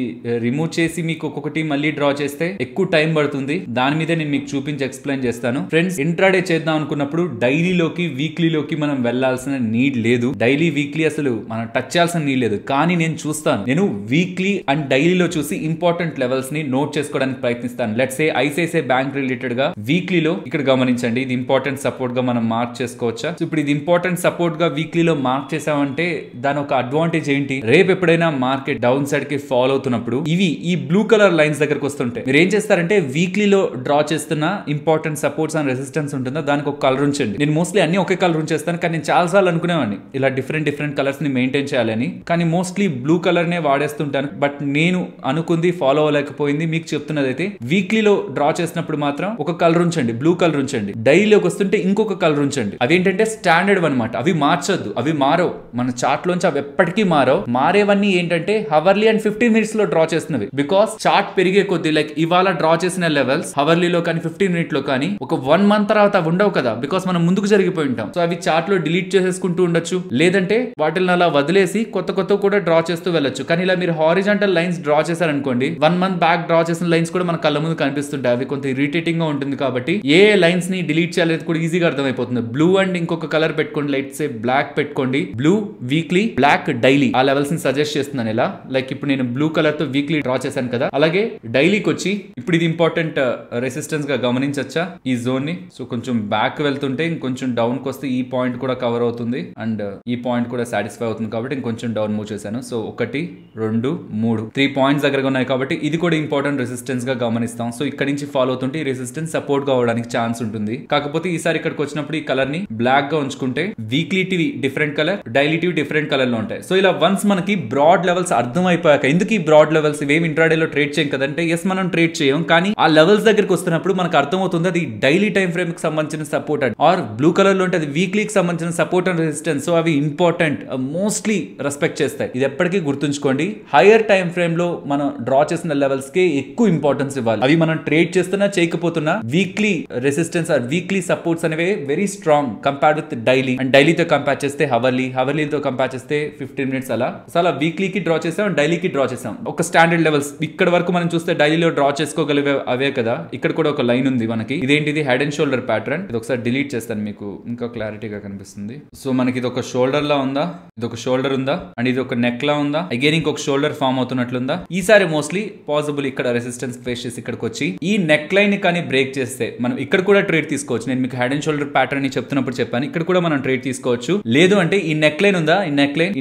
రిమూవ్ చేసి మీకు ఒక్కొక్కటి మళ్ళీ డ్రా చేస్తే ఎక్కువ టైం పడుతుంది. దాని మీద నేను మీకు చూపించి ఎక్స్ప్లెయిన్ చేస్తాను. ఫ్రెండ్స్, ఇంట్రాడే చేద్దాం అనుకున్నప్పుడు డైలీలోకి వీక్లీలోకి మనం వెళ్లాల్సిన నీడ్ లేదు. డైలీ వీక్లీ అసలు మనం టచ్ చేయాల్సిన నీడ్ లేదు. కానీ నేను చూస్తాను, నేను వీక్లీ అండ్ డైలీలో చూసి ఇంపార్టెంట్ లెవెల్స్ ని నోట్ చేసుకోవడానికి ప్రయత్నిస్తాను. Let's say ICICI bank related గా వీక్లీలో ఇక్కడ గమనించండి, ఇది ఇంపార్టెంట్ సపోర్ట్ గా మనం మార్క్ చేసుకోవచ్చా? సో ఇప్పుడు ఇది ఇంపార్టెంట్ సపోర్ట్ గా వీక్లీలో మార్క్ చేసామంటే దాని ఒక అడ్వాంటేజ్ ఏంటి? రేపు ఎప్పుడైనా మార్కెట్ డౌన్ సైడ్ కి ఫాలో అవుతున్నప్పుడు ఇవి ఈ బ్లూ కలర్ లైన్స్ దగ్గరకు వస్తుంటే మీరు ఏం చేస్తారంటే వీక్లీలో డ్రా చేస్తున్న ఇంపార్టెంట్ సపోర్ట్స్ అండ్ రెసిస్టెన్స్ ఉంటుందో దానికి ఒక కలర్ ఉంచండి. నేను మోస్ట్లీ అన్ని ఒకే కలర్ ఉంచేస్తాను, కానీ నేను చాలా సార్లు అనుకునేవాడిని ఇలా డిఫరెంట్ కలర్స్ ని మెయింటైన్ చేయాలని, కానీ మోస్ట్లీ బ్లూ కలర్ నే వాడేస్తుంటాను. బట్ నేను అనుకుంది ఫాలో అవ్వలేకపోయింది. మీకు చెప్తున్నది అయితే వీక్లీలో డ్రా చేసినప్పుడు మాత్రం ఒక కలర్ ఉంచండి, బ్లూ కలర్ ఉంచండి. డైలీలోకి వస్తుంటే ఇంకొక కలర్ ఉంచండి. అవేంటంటే స్టాండర్డ్ అనమాట, అవి మార్చొద్దు, అవి మారవు. మన చార్ట్ లోంచి అవి ఎప్పటికీ మారవు. మారేవన్నీ ఏంటంటే హవర్లీ అండ్ 15 minutes లో డ్రా చేస్తున్నవి. బికాస్ చార్ట్ పెరిగే కొద్ది, లైక్ ఇవాళ డ్రా చేసిన లెవెల్స్ హవర్లీలో కానీ 15 minutes లో కానీ ఒక 1 month తర్వాత అవి ఉండవు కదా, బికాస్ మనం ముందుకు జరిగిపోయి ఉంటాం. సో అవి చార్ట్ లో డిలీట్ చేసేసుకుంటూ ఉండొచ్చు, లేదంటే వాటిని అలా వదిలేసి కొత్త కూడా డ్రా చేస్తూ వెళ్ళొచ్చు. కానీ ఇలా మీరు హారిజాంటల్ లైన్స్ డ్రా చేశారనుకోండి, 1 month బ్యాక్ డ్రా చేసిన లైన్స్ కూడా మన కళ్ళ ముందు కనిపిస్తుంటాయి. అవి కొంత ఇరిటేటింగ్ గా ఉంటుంది కాబట్టి ఏ లైన్స్ ని డిలీట్ చేయాలి కూడా ఈజీగా అర్థమైపోతుంది. బ్లూ అండ్ ఇంకొక కలర్ పెట్టుకోండి, లైట్స్ బ్లాక్ పెట్టుకోండి. Blue weekly, black daily. ఆ లెవెల్స్ ని సజెస్ట్ చేస్తున్నాను. ఇలా లైక్ ఇప్పుడు నేను బ్లూ కలర్ తో వీక్లీ డ్రా చేశాను కదా, అలాగే డైలీకి వచ్చి ఇప్పుడు ఇది ఇంపార్టెంట్ రెసిస్టెన్స్ గా గమనించచ్చా ఈ జోన్ ని. సో కొంచెం బ్యాక్ వెళ్తుంటే ఇంకొంచెం డౌన్ కి వస్తే ఈ పాయింట్ కూడా కవర్ అవుతుంది అండ్ ఈ పాయింట్ కూడా సాటిస్ఫై అవుతుంది కాబట్టి ఇంకొంచెం డౌన్ మూవ్ చేశాను. సో 1 2 3 3 పాయింట్స్ దగ్గరగా ఉన్నాయి కాబట్టి ఇది కూడా ఇంపార్టెంట్ రెసిస్టెన్స్ గా గమనిస్తాం. సో ఇక్కడ నుంచి ఫాలో అవుతుంటే ఈ రెసిస్టెన్స్ సపోర్ట్ గా అవడానికి ఛాన్స్ ఉంటుంది. కాకపోతే ఈసారి ఇక్కడికి వచ్చినప్పుడు ఈ కలర్ ని బ్లాక్ గా ఉంచుకుంటే weekly TV different colour, daily TV different colour లో ఉంటాయి. సో ఇలా వన్స్ మనకి బ్రాడ్ లెవెల్స్ అర్థం అయిపోయాక, ఎందుకు ఈ బ్రాడ్ లెవెల్స్ ఇవేమి ఇంట్రాడేలో ట్రేడ్ చేయం కదంటే, ఎస్ మనం ట్రేడ్ చేయం, కానీ ఆ లెవెల్స్ దగ్గరికి వస్తున్నప్పుడు మనకు అర్థం అవుతుంది అది డైలీ టైం ఫ్రేమ్ కి సంబంధించిన సపోర్ట్ ఆర్ బ్లూ కలర్ లో ఉంటే అది వీక్లీకి సంబంధించిన సపోర్ట్ అండ్ రెసిస్టెన్స్. సో అవి ఇంపార్టెంట్, మోస్ట్లీ రెస్పెక్ట్ చేస్తాయి. ఇది ఎప్పటికీ గుర్తుంచుకోండి. హైయర్ టైం ఫ్రేమ్ లో మనం డ్రా చేసిన లెవెల్స్ కి ఎక్కువ ఇంపార్టెన్స్ ఇవ్వాలి. అవి మనం ట్రేడ్ చేస్తున్నా చేయకపోతున్నా weekly resistance or weekly supports అనేవి very strong compared with daily. And డైలీతో కంపేర్ చేస్తే హవర్లీతో కంపేర్ చేస్తే 15 minutes అలా. సో అలా వీక్లీకి డ్రా చేసాం, డైలీకి డ్రా చేసాం. ఒక స్టాండర్డ్ లెవెల్స్ ఇక్కడ వరకు మనం చూస్తే డైలీలో డ్రా చేసుకోగలిగే అవే కదా. ఇక్కడ కూడా ఒక లైన్ ఉంది మనకి. ఇదేంటిది? Head and shoulder pattern. ఇది ఒకసారి డిలీట్ చేస్తాను, మీకు ఇంకా క్లారిటీగా కనిపిస్తుంది. సో మనకి ఇది ఒక షోల్డర్ లా ఉందా, ఇది ఒక షోల్డర్ ఉందా, అండ్ ఇది ఒక నెక్ లా ఉందా, అగైన్ ఇంకొక షోల్డర్ ఫామ్ అవుతున్నట్లుందా. ఈసారి మోస్ట్లీ పాసిబుల్ ఇక్కడ రెసిస్టెన్స్ ఫేస్ చేసి ఇక్కడికి వచ్చి ఈ నెక్ లైన్ ని కానీ బ్రేక్ చేస్తే మనం ఇక్కడ కూడా ట్రేడ్ తీసుకోవచ్చు. నేను మీకు హెడ్ అండ్ షోల్డర్ ప్యాటర్న్ ని చెప్తున్నప్పుడు చెప్పాను, ఇక్కడ కూడా మనం ట్రేడ్ తీసుకోవచ్చు. లేదు అంటే ఈ నెక్ లైన్ ఉందా, ఈ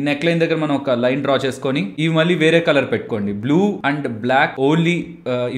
నెక్ లైన్ దగ్గర మనం ఒక లైన్ డ్రా చేసుకొని ఇవి మళ్ళీ వేరే కలర్ పెట్టుకోండి. Blue and black only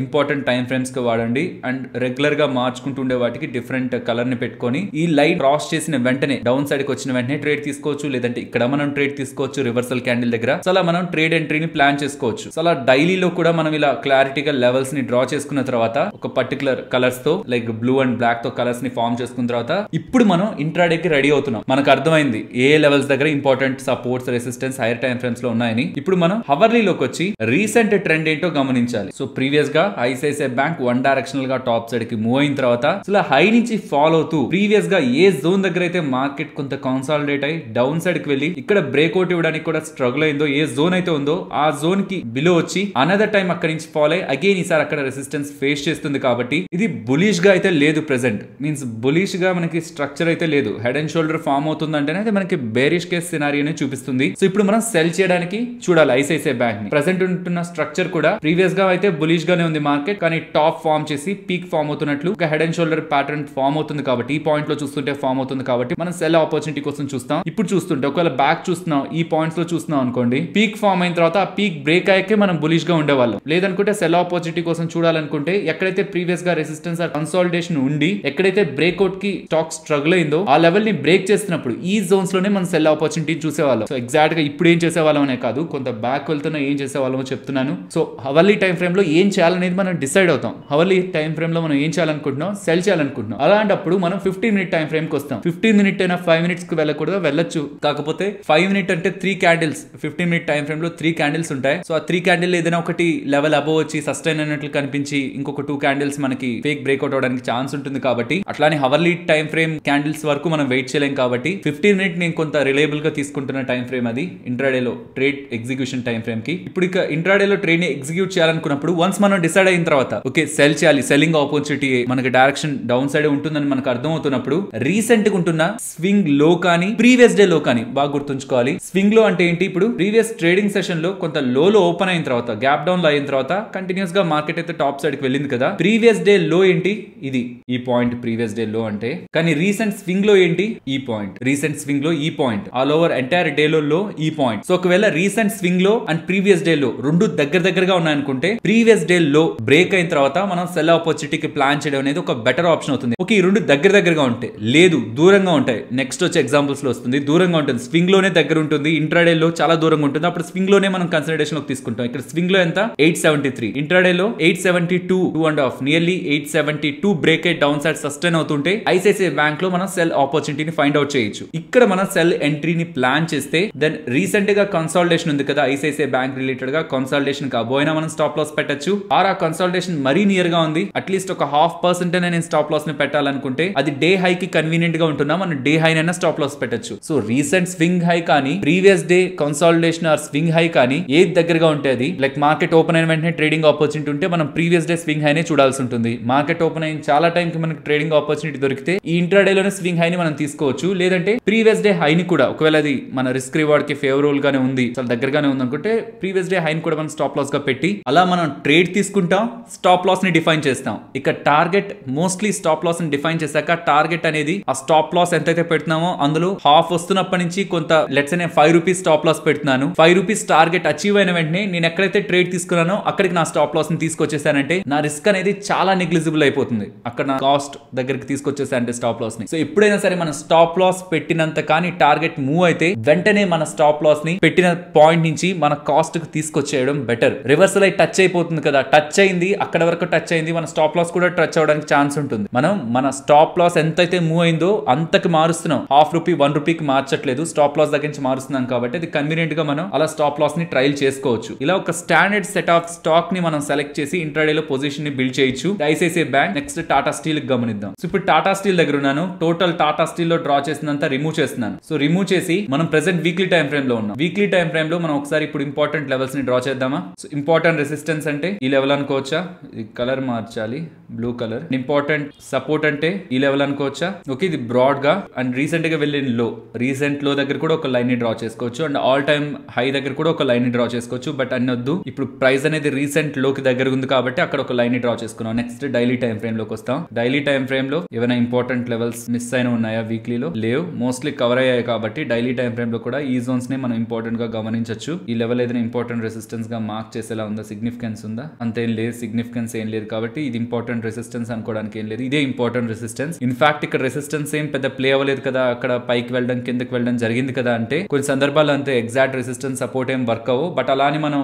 important time frames కి వాడండి. అండ్ రెగ్యులర్ గా మార్చుకుంటూ ఉండే వాటికి డిఫరెంట్ కలర్ ని పెట్టుకొని ఈ లైన్ క్రాస్ చేసిన వెంటనే డౌన్ సైడ్ కి వచ్చిన వెంటనే ట్రేడ్ తీసుకోవచ్చు, లేదంటే ఇక్కడ మనం ట్రేడ్ తీసుకోవచ్చు రివర్సల్ క్యాండిల్ దగ్గర. సో అలా మనం ట్రేడ్ ఎంట్రీని ప్లాన్ చేసుకోవచ్చు. సో అలా డైలీలో కూడా మనం ఇలా క్లారిటీగా లెవెల్స్ ని డ్రా చేసుకున్న తర్వాత ఒక పర్టికులర్ కలర్స్ తో లైక్ బ్లూ అండ్ బ్లాక్ తో కలర్స్ ని ఫామ్ చేసుకున్న తర్వాత ఇప్పుడు మనం ఇంట్రాడేకి రెడీ అవుతున్నాం. మనకు అర్థమైంది ఏ లెవెల్స్ దగ్గర important supports, resistance hire time frames లో ఉన్నాయని. ఇప్పుడు మనం హవర్లీలోకి వచ్చి రీసెంట్ ట్రెండ్ ఏంటో గమనించాలి. సో ప్రీవియస్ గా ఐసిఐసిఐ బ్యాంక్ 1 డైరెక్షనల్ గా టాప్ సైడ్ కి మూవ్ అయిన తర్వాత అసలు హై నుంచి ఫాలో అవుతూ ప్రీవియస్ గా ఏ జోన్ దగ్గర అయితే మార్కెట్ కొంత కన్సాలిడేట్ అయి డౌన్ సైడ్ కి వెళ్ళి ఇక్కడ బ్రేక్అవుట్ ఇవ్వడానికి కూడా స్ట్రగుల్ అయిందో, ఏ జోన్ అయితే ఉందో ఆ జోన్ కి బిలో వచ్చి అనదర్ టైం అక్కడి నుంచి ఫాలో అయ్యి అగైన్ ఈసారి అక్కడ రెసిస్టెన్స్ ఫేస్ చేస్తుంది. కాబట్టి ఇది బులిష్ గా అయితే లేదు. ప్రెసెంట్ మీన్స్ బులిష్ గా మనకి స్ట్రక్చర్ అయితే లేదు. హెడ్ అండ్ షోల్డర్ ఫామ్ అవుతుంది అంటేనే అది మనకి బేరిష్ కేస్ సినారియోని చూపిస్తుంది. సో ఇప్పుడు మనం సెల్ చేయడానికి చూడాలి ఐసిఐసిఐ బ్యాంక్ ని. ప్రెసెంట్ ఉంటున్న స్ట్రక్చర్ కూడా ప్రీవియస్ గా అయితే బులిష్ గానే ఉంది మార్కెట్, కానీ టాప్ ఫామ్ చేసి పీక్ ఫామ్ అవుతున్నట్లు, head and shoulder pattern form అవుతుంది కాబట్టి ఈ పాయింట్ లో చూస్తుంటే ఫామ్ అవుతుంది కాబట్టి మనం సెల్ ఆపర్చునిటీ కోసం చూస్తాం. ఇప్పుడు చూస్తుంటే ఒకవేళ బ్యాక్ చూస్తున్నాం ఈ పాయింట్స్ లో చూస్తున్నాం అనుకోండి, పీక్ ఫామ్ అయిన తర్వాత ఆ పీక్ బ్రేక్ అయ్యాకే మనం బులిష్ గా ఉండేవాళ్ళం. లేదనుకుంటే సెల్ ఆపర్చునిటీ కోసం చూడాలనుకుంటే ఎక్కడైతే ప్రీవియస్ గా రెసిస్టెన్స్ ఆర్ కన్సాలిడేషన్ ఉండి ఎక్కడైతే బ్రేక్అవుట్ కి స్టాక్ స్ట్రగుల్ అయిందో ఆ లెవెల్ ని బ్రేక్ చేస్తున్నప్పుడు ఈ జోన్స్ లోనే మనం సెల్ ఆపర్చునిటీ చూసేవాళ్ళం. సో ఎగ్జాక్ట్ గా ఇప్పుడు ఏం చేసేవాళ్ళం అనే కాదు, కొంత బ్యాక్ వెళ్తున్నా ఏం చేసేవాళ్ళమో చెప్తున్నాను. సో హవర్లీ టైం ఫ్రేమ్ లో ఏం చేయాలనేది మనం డిసైడ్ అవుతాం. హవర్లీ టైం ఫ్రేమ్ లో మనం ఏం చేయాలనుకుంటున్నాం, సెల్ చేయాలనుకుంటున్నాం. అలాంటప్పుడు మనం 15 మినిట్ టైం ఫ్రేమ్ కి వస్తాం. 15 మినిట్ అయినా 5 మినిట్స్ కి వెళ్ళకూడదు, వెళ్ళొచ్చు. కాకపోతే 5 మినిట్ అంటే 3 క్యాండిల్స్, 15 మినిట్ టైం ఫ్రేమ్ లో 3 క్యాండిల్స్ ఉంటాయి. సో ఆ 3 క్యాండిల్ ఏదైనా ఒకటి లెవెల్ అబోవ్ వచ్చి సస్టైన్ అయినట్లు కనిపించి ఇంకొక 2 క్యాండిల్స్ మనకి ఫేక్ బ్రేక్అవుట్ అవడానికి ఛాన్స్ ఉంటుంది. కాబట్టి అట్లానే హవర్లీ టైం ఫ్రేమ్ క్యాండిల్స్ వరకు మనం వెయిట్ చేయలేం. కాబట్టి 15 మినిట్ నేను కొంత రిలయబుల్ గా తీసుకుంటున్న టైం ఫ్రేమ్ అది ఇంట్రాడేలో ట్రేడ్ ఎగ్జిక్యూషన్ టైం ఫ్రేమ్ కి. ఇప్పుడు ఇక ఇంట్రాడేలో ట్రేడ్ ని ఎగ్జిక్యూట్ చేయాలనుకున్నప్పుడు వన్స్ మనం డిసైడ్ అయిన తర్వాత ఓకే సెల్ చేయాలి, సెల్లింగ్ ఆపర్చునిటీ మనకి డైరెక్షన్ డౌన్ సైడ్ ఉంటుందని మనకు అర్థం అవుతున్నప్పుడు రీసెంట్ గా ఉంటున్న స్వింగ్ లో కానీ ప్రీవియస్ డే లో కానీ బాగా గుర్తుంచుకోవాలి. స్వింగ్ లో అంటే ఏంటి, ఇప్పుడు ప్రీవియస్ ట్రేడింగ్ సెషన్ లో కొంత లో ఓపెన్ అయిన తర్వాత గ్యాప్ డౌన్ లో అయిన తర్వాత కంటిన్యూస్ గా మార్కెట్ అయితే టాప్ సైడ్ కి వెళ్ళింది కదా. ప్రీవియస్ డే లో ఏంటి, ఇది ఈ పాయింట్ ప్రీవియస్ డే లో అంటే. కానీ రీసెంట్ స్వింగ్ లో ఏంటి, ఈ పాయింట్. రీసెంట్ స్వింగ్ లో ఈ point, all over entire day లో ఈ పాయింట్. సో ఒకవేళ రీసెంట్ స్వింగ్ లో అండ్ ప్రీవియస్ డే లో రెండు దగ్గరగా ఉన్నాయనుకుంటే ప్రీవియస్ డే లో బ్రేక్ అయిన తర్వాత మనం సెల్ ఆపర్చునిటీకి ప్లాన్ చేయడం అనేది ఒక బెటర్ ఆప్షన్ అవుతుంది. ఓకే ఈ రెండు దగ్గరగా ఉంటాయి, లేదు దూరంగా ఉంటాయి, నెక్స్ట్ వచ్చే ఎగ్జాంపుల్స్ లో వస్తుంది. దూరంగా ఉంటుంది, స్వింగ్ లోనే దగ్గర ఉంటుంది, ఇంట్రాడే లో చాలా దూరంగా ఉంటుంది. అప్పుడు స్వింగ్ లోనే మనం కన్సిడరేషన్ లోకి తీసుకుంటాం. ఇక్కడ స్వింగ్ లో ఎంత 873, ఇంట్రాడే లో 872, 2.5 నియర్లీ 872 బ్రేక్ అయి డౌన్ సైడ్ సస్టైన్ అవుతుంటే ఐసిఐసిఐ బ్యాంక్ లో మనం సెల్ ఆపర్చునిటీని ఫైండ్ అవుట్ చేయొచ్చు. ఇక్కడ మనం సెల్ ఎంట్రీని ప్లాన్ చేస్తే దెన్ రీసెంట్ గా కన్సాలిడేషన్ ఉంది కదా ఐసిఐసిఐ బ్యాంక్ రిలేటెడ్ గా, కన్సాలిడేషన్ కాబోయినా మనం స్టాప్ లాస్ పెట్టచ్చు. ఆర్ ఆ కన్సాలిడేషన్ మరీ నియర్ గా ఉంది, అట్లీస్ట్ ఒక 0.5% నేను స్టాప్ లాస్ ని పెట్టాలనుకుంటే అది డే హై కి కన్వీనియంట్ గా ఉంటున్నా మనం డే హై నైనా స్టాప్ లాస్ పెట్టచ్చు. సో రీసెంట్ స్వింగ్ హై కానీ previous day consolidation or swing high కానీ ఏది దగ్గరగా ఉంటే అది, లైక్ మార్కెట్ ఓపెన్ అయిన వెంటనే ట్రేడింగ్ ఆపర్చునిటీ ఉంటే మనం ప్రీవియస్ డే స్వింగ్ హైనే చూడాల్సి ఉంటుంది. మార్కెట్ ఓపెన్ అయిన చాలా టైం కి మనకి ట్రేడింగ్ ఆపర్చునిటీ దొరికితే ఈ ఇంట్రాడే లోనే స్వింగ్ హైని మనం తీసుకోవచ్చు. లేదంటే ప్రీవియస్ డే హైని కూడా ఒకవేళ అది మన రిస్క్ రివార్డ్ కి ఫేవరబుల్ గానే ఉంది, చాలా దగ్గరగానే ఉంది అనుకుంటే ప్రీవియస్ డే హైని కూడా మనం స్టాప్ లాస్ గా పెట్టి అలా మనం ట్రేడ్ తీసుకుంటాం, స్టాప్ లాస్ ని డిఫైన్ చేస్తాం. ఇక టార్గెట్ మోస్ట్లీ స్టాప్ లాస్ ని డిఫైన్ చేశాక టార్గెట్ అనేది ఆ స్టాప్ లాస్ ఎంతైతే పెడుతున్నామో అందులో హాఫ్ వస్తున్నప్పటి నుంచి కొంత లెట్స్ నేను 5 రూపీస్ స్టాప్ లాస్ పెడుతున్నాను. 5 రూపీస్ టార్గెట్ అచీవ్ అయిన వెంటనే నేను ఎక్కడైతే ట్రేడ్ తీసుకున్నానో అక్కడికి నా స్టాప్ లాస్ ని తీసుకొచ్చేసానంటే నా రిస్క్ అనేది చాలా నెగ్లిజిబుల్ అయిపోతుంది. అక్కడ నా కాస్ట్ దగ్గరికి తీసుకొచ్చేసానంటే స్టాప్ లాస్ ని. సో ఎప్పుడైనా సరే మనం స్టాప్ లాస్ పెట్టినంత కానీ టార్గెట్ మూవ్ అయితే వెంటనే మన స్టాప్ లాస్ ని పెట్టిన పాయింట్ నుంచి మన కాస్ట్ కి తీసుకొచ్చేయడం బెటర్. రివర్సల్ అయి టచ్ అయిపోతుంది కదా, టచ్ అయింది అక్కడ వరకు టచ్ అయింది, మన స్టాప్ లాస్ కూడా టచ్ అవడానికి ఛాన్స్ ఉంటుంది. మనం మన స్టాప్ లాస్ ఎంతైతే మూవ్ అయిందో అంతకు మారుస్తున్నాం, ₹1 1 రూపీకి మార్చట్లేదు, స్టాప్ లాస్ దగ్గర నుంచి మారుస్తున్నాం. కాబట్టి అది కన్వీనియంట్ గా మనం అలా స్టాప్ లాస్ ని ట్రయల్ చేసుకోవచ్చు. ఇలా ఒక స్టాండర్డ్ సెట్ ఆఫ్ స్టాక్ ని మనం సెలెక్ట్ చేసి ఇంట్రాడే లో పొజిషన్ ని బిల్డ్ చేయొచ్చు. ICICI bank, next Tata steel గమనిద్దాం. సో ఇప్పుడు టాటా స్టీల్ దగ్గర ఉన్నాను, టోటల్ టాటా స్టీల్ లో డ్రా చేసినంత రిమూవ్ చేస్తున్నాను. సో రిమూవ్ చేసి మనం ప్రెసెంట్ వీక్లీ టైం ఫ్రేమ్ లో ఉన్నాం. వీక్లీ టైం ఫ్రేమ్ లో మనం ఒకసారి ఇప్పుడు ఇంపార్టెంట్ లెవెల్స్ ని డ్రా చేద్దామా. సో ఇంపార్టెంట్ రెసిస్టెన్స్ అంటే ఈ లెవెల్ అనుకోవచ్చా, ఈ కలర్ మార్చాలి బ్లూ కలర్. ఇంపార్టెంట్ సపోర్ట్ అంటే ఈ లెవెల్ అనుకోవచ్చా. ఓకే ఇది బ్రాడ్ గా అండ్ రీసెంట్ గా వెళ్ళిన లో, రీసెంట్ లో దగ్గర కూడా ఒక లైన్ ని డ్రా చేసుకోవచ్చు అండ్ ఆల్ టైమ్ హై దగ్గర కూడా ఒక లైన్ ని డ్రా చేసుకోవచ్చు. బట్ అన్ని వద్దు, ఇప్పుడు ప్రైస్ అనేది రీసెంట్ లోకి దగ్గర ఉంది కాబట్టి అక్కడ ఒక లైన్ ని డ్రా చేసుకున్నాం. నెక్స్ట్ డైలీ టైం ఫ్రేమ్ లోకి వస్తాం. డైలీ టైం ఫ్రేమ్ లో ఏమైనా ఇంపార్టెంట్ లెవెల్స్ మిస్ అయిన ఉన్నాయా వీక్లీలో, లేవు, మోస్ట్లీ కవర్ అయ్యాయి. కాబట్టి డైలీ టైం ఫ్రేమ్ లో కూడా ఈ జోన్స్ ని మనం ఇంపార్టెంట్ గా గమనించవచ్చు. ఈ లెవెల్ ఏదైనా ఇంపార్టెంట్ రెసిస్టెన్స్ గా మార్క్ చేసేలా ఉందా, సిగ్నిఫికెన్స్ ఉందా, అంతేం లేదు, సిగ్నిఫికెన్స్ ఏం లేదు. కాబట్టి ఇది ఇంపార్టెంట్ రెసిస్టెన్స్ అనుకోవడానికి ఏం లేదు, ఇదే ఇంపార్టెంట్ రెసిస్టెన్స్. ఇన్ఫాక్ట్ ఇక్కడ రెసిస్టెన్స్ ఏం పెద్ద ప్లే అవ్వలేదు కదా, అక్కడ పైకి వెళ్ళడం కిందకి వెళ్ళడం జరిగింది కదా. అంటే కొన్ని సందర్భాలు అంతే ఎగ్జాక్ట్ రెసిస్టెన్స్ సపోర్ట్ ఏం వర్క్ అవ్వవు. బట్ అలానే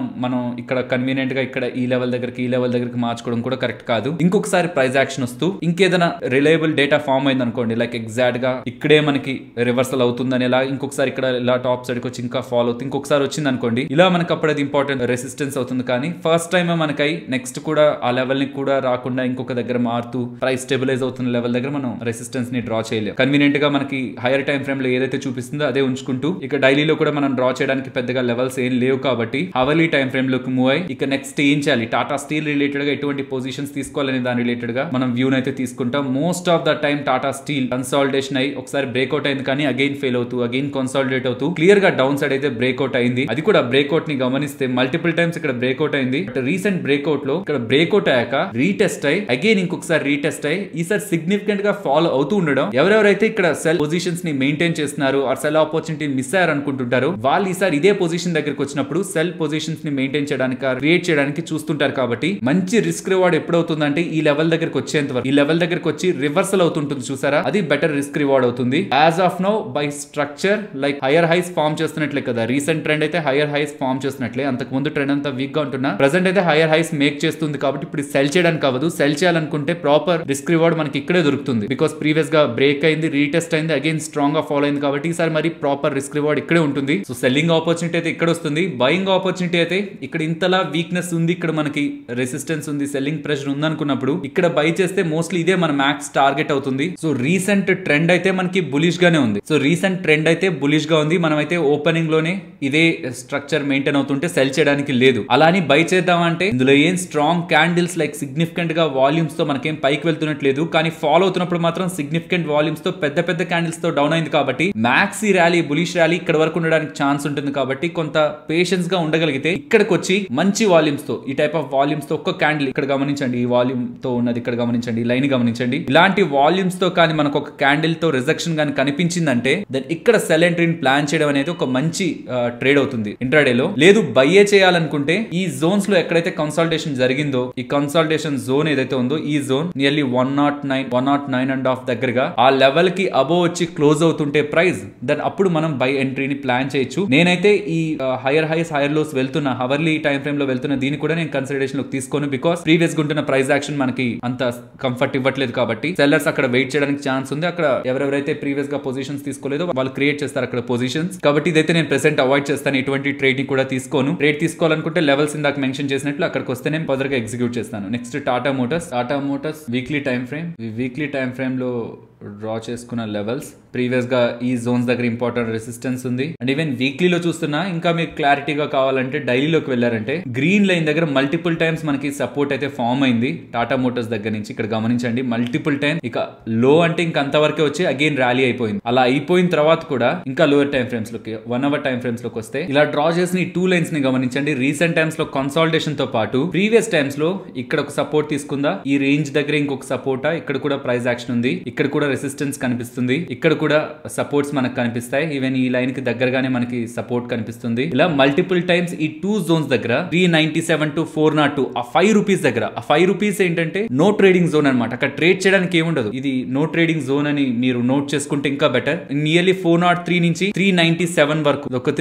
మనం ఇక్కడ కన్వీనియంట్ గా ఇక్కడ ఈ లెవెల్ దగ్గరికి మార్చుకోవడం కూడా కరెక్ట్ కాదు. ఇంకొకసారి ప్రైస్ యాక్షన్ వస్తూ ఇంకేదైనా రిలయబుల్ డేటా ఫామ్ అయింది అనుకోండి, లైక్ ఎగ్జాక్ట్ గా ఇక్కడే మనకి రివర్సల్ అవుతుందని, ఇలా ఇంకొకసారి ఇక్కడ ఇలా టాప్ సైడ్ కి వచ్చి ఇంకా ఫాలో అవుతుంది, ఇంకొకసారి వచ్చింది అనుకోండి, ఇలా మనకి అప్పుడు అది ఇంపార్టెంట్ రెసిస్టెన్స్ అవుతుంది. కానీ ఫస్ట్ టైం మనకై నెక్స్ట్ కూడా ఆ లెవెల్ ని కూడా రాకుండా ఇంకొక దగ్గర మారుతూ ప్రైస్ స్టెబిలైజ్ అవుతున్న లెవెల్ దగ్గర మనం రెసిస్టెన్స్ ని డ్రా చేయలేము. కన్వీనియంట్ గా మనకి హైయర్ టైం ఫ్రేమ్ లో ఏదైతే చూపిస్తుందో అదే ఉంచుకుంటూ ఇక డైలీలో కూడా మనం డ్రా చేయడానికి పెద్దగా లెవెల్స్ ఏం లేవు. కాబట్టి హవర్లీ టైం ఫ్రేమ్ లోకి మూవ్ అయ్యి ఇక నెక్స్ట్ ఏం చేయాలి, టాటా స్టీల్ రిలేటెడ్ గా ఎటువంటి పొజిషన్స్ తీసుకోవాలనే దాని రిలేటెడ్ గా మనం వ్యూ అయితే తీసుకుంటాం. Most of the time Tata steel consolidation అయ్యి ఒకసారి బ్రేక్అవుట్ అయింది కానీ అగైన్ ఫెయిల్ అవుతూ అగైన్ కన్సాలిడేట్ అవుతూ క్లియర్ గా డౌన్ సైడ్ అయితే బ్రేక్అవుట్ అయింది. అది కూడా బ్రేక్అవుట్ ని గమనిస్తే మల్టిపుల్ టైమ్స్ ఇక్కడ బ్రేక్అవుట్ అయింది. బట్ రీసెంట్ బ్రేక్అవుట్ లో ఇక్కడ బ్రేక్అవుట్ అయ్యాక రీటెస్ట్ అయ్యి అగైన్ ఇంకొకసారి రీటెస్ట్ అయ్యి ఈసారి సిగ్నిఫికెంట్ గా ఫాలో అవుతూ ఉండడం, ఎవరెవరైతే ఇక్కడ సెల్ పొజిషన్స్ ని మెయింటైన్ చేస్తున్నారు ఆ సెల్ ఆపర్చునిటీ మిస్ అయ్యారు అనుకుంటుంటారు, వాళ్ళు ఈసారి ఇదే పొజిషన్ దగ్గరకు వచ్చినప్పుడు సెల్ పొజిషన్స్ ని మెయింటైన్ చేయడానికి క్రియేట్ చేయడానికి చూస్తుంటారు. కాబట్టి మంచి రిస్క్ రివార్డ్ ఎప్పుడవుతుందంటే ఈ లెవెల్ దగ్గరకు వచ్చేంత వరకు, ఈ లెవెల్ దగ్గరకు వచ్చి రివర్సల్ అవుతుంటుంది చూసారా, అది బెటర్ రిస్క్ రివార్డ్ అవుతుంది. As of now by structure like higher highs form చేస్తున్నట్లే కదా, రీసెంట్ ట్రెండ్ అయితే హైయర్ హైస్ ఫార్మ్ చేస్తున్నట్లే, అంతకు ముందు ట్రెండ్ అంతా వీక్ గా ఉంటున్నా, ప్రెసెంట్ అయితే హైయర్ హైస్ మేక్ చేస్తుంది. కాబట్టి ఇప్పుడు సెల్ చేయడానికి అవ్వదు, సెల్ చేయాలనుకుంటే ప్రాపర్ రిస్క్ రివార్డ్ మనకి ఇక్కడే దొరుకుతుంది. బికాస్ ప్రీవియస్ గా బ్రేక్ అయింది, రీటెస్ట్ అయింది, అగైన్ స్ట్రాంగ్ గా ఫాలో అయింది. కాబట్టి ఈసారి మరి ప్రాపర్ రిస్క్ రివార్డ్ ఇక్కడే ఉంటుంది. సో సెల్లింగ్ ఆపర్చునిటీ అయితే ఇక్కడ వస్తుంది, బయింగ్ ఆపర్చునిటీ అయితే ఇక్కడ ఇంతలా వీక్నెస్ ఉంది, ఇక్కడ మనకి రెసిస్టెన్స్ ఉంది, సెల్లింగ్ ప్రెషర్ ఉంది అనుకున్నప్పుడు ఇక్కడ బై చేస్తే మోస్ట్లీ ఇదే మన మ్యాక్స్ టార్గెట్ అవుతుంది. సో రీసెంట్ ట్రెండ్ అయితే మనకి బులిష్ గానే ఉంది. సో రీసెంట్ ట్రెండ్ అయితే బులిష్ గా ఉంది. మనం అయితే ఓపెనింగ్ లోనే ఇదే స్ట్రక్చర్ మెయింటైన్ అవుతుంటే సెల్ చేయడానికి లేదు. అలా అని బై చేద్దామంటే ఇందులో ఏం స్ట్రాంగ్ క్యాండిల్స్ లైక్ సిగ్నిఫికెంట్ గా వాల్యూమ్స్ తో మనకేం పైకి వెళ్తున్నట్లేదు, కానీ ఫాలో అవుతున్నప్పుడు మాత్రం సిగ్నిఫికెంట్ వాల్యూమ్స్ తో పెద్ద పెద్ద క్యాండిల్స్ తో డౌన్ అయింది. కాబట్టి మ్యాక్స్ ఈ ర్యాలీ బులిష్ ర్యాలీ ఇక్కడ వరకు ఉండడానికి ఛాన్స్ ఉంటుంది. కాబట్టి కొంత పేషెన్స్ గా ఉండగలిగితే ఇక్కడికి వచ్చి మంచి వాల్యూమ్స్ తో, ఈ టైప్ ఆఫ్ వాల్యూమ్స్ తో ఒక్క క్యాండిల్ ఇక్కడ గమనించండి, ఈ వాల్యూమ్ తో ఉన్నది ఇక్కడ గమనించండి, ఈ లైన్ గమనించండి, ఇలాంటి వాల్యూమ్స్ తో కానీ మనకు ఒక క్యాండిల్ తో రిజెక్షన్ కానీ కనిపించిందంటే దెన్ ఇక్కడ సెల్ ఎంట్రీని ప్లాన్ చేయడం అనేది ఒక మంచి ట్రేడ్ అవుతుంది ఇంట్రాడేలో. లేదు బయ్యే చేయాలనుకుంటే ఈ జోన్స్ లో ఎక్కడైతే కన్సల్టేషన్ జరిగిందో, ఈ కన్సల్టేషన్ జోన్ ఏదైతే ఉందో ఈ జోన్ నియర్లీ 109.5 దగ్గరగా ఆ లెవెల్ కి అబోవ్ వచ్చి క్లోజ్ అవుతుంటే ప్రైస్, దెన్ అప్పుడు మనం బై ఎంట్రీని ప్లాన్ చేయొచ్చు. నేనైతే ఈ హైయర్ హైస్ హైయర్ లోస్ వెళ్తున్న హవర్లీ టైం ఫ్రేమ్ లో వెళ్తున్న దీన్ని కూడా నేను కన్సిడరేషన్ లోకి తీసుకోను. బికాస్ ప్రీవియస్ ఉంటున్న ప్రైస్ యాక్షన్ మనకి అంత కంఫర్ట్ ఇవ్వట్లేదు. కాబట్టి సెల్లర్స్ అక్కడ వెయిట్ చేయడానికి ఛాన్స్ ఉంది. అక్కడ ఎవరెవరైతే ప్రీవియస్ గా పొజిషన్స్ తీసుకోలేదో వాళ్ళు క్రియేట్ చేస్తారు అక్కడ పొజిషన్స్. కాబట్టి ఇదైతే నేను ప్రెసెంట్ అవాయిడ్ చేస్తాను, ఎటువంటి ట్రేడ్ ని కూడా తీసుకోను. ట్రేడ్ తీసుకోవాలనుకుంటే లెవెల్స్ ఇందాక మెన్షన్ చేసినట్లు అక్కడికి వస్తే నేను ఫర్దర్ గా ఎగ్జిక్యూట్ చేస్తాను. Next Tata Motors weekly time frame లో డ్రా చేసుకున్న లెవెల్స్ ప్రీవియస్ గా ఈ జోన్స్ దగ్గర ఇంపార్టెంట్ రెసిస్టెన్స్ ఉంది. అండ్ ఈవెన్ వీక్లీలో చూస్తున్నా, ఇంకా మీకు క్లారిటీగా కావాలంటే డైలీలోకి వెళ్ళారంటే గ్రీన్ లైన్ దగ్గర మల్టిపుల్ టైమ్స్ మనకి సపోర్ట్ అయితే ఫామ్ అయింది టాటా మోటార్స్ దగ్గర నుంచి. ఇక్కడ గమనించండి మల్టిపుల్ టైమ్, ఇక లో అంటే ఇంకా అంతవరకే వచ్చి అగైన్ ర్యాలీ అయిపోయింది. అలా అయిపోయిన తర్వాత కూడా ఇంకా లోయర్ టైం ఫ్రేమ్స్ లోకి 1 hour టైం ఫ్రేమ్స్ లోకి వస్తే ఇలా డ్రా చేసిన ఈ 2 లైన్స్ ని గమనించండి. రీసెంట్ టైమ్స్ లో కన్సాలిడేషన్ తో పాటు ప్రీవియస్ టైమ్స్ లో ఇక్కడ ఒక సపోర్ట్ తీసుకుందా, ఈ రేంజ్ దగ్గర ఇంకొక సపోర్టా, ఇక్కడ కూడా ప్రైస్ యాక్షన్ ఉంది, ఇక్కడ కూడా రెసిస్టెన్స్ కనిపిస్తుంది, ఇక్కడ కూడా సపోర్ట్స్ మనకు కనిపిస్తాయి. ఈవెన్ ఈ లైన్ కి దగ్గరగానే మనకి సపోర్ట్ కనిపిస్తుంది. ఇలా మల్టిపుల్ టైమ్స్ ఈ 2 జోన్స్ దగ్గర 397 to 402 ఆ 5 రూపీస్ దగ్గర, ఆ 5 రూపీస్ ఏంటంటే నో ట్రేడింగ్ జోన్ అనమాట. అక్కడ ట్రేడ్ చేయడానికి ఏముండదు, ఇది నో ట్రేడింగ్ జోన్ అని మీరు నోట్ చేసుకుంటే ఇంకా బెటర్. నియర్లీ 403 నుంచి 397 వరకు ఒక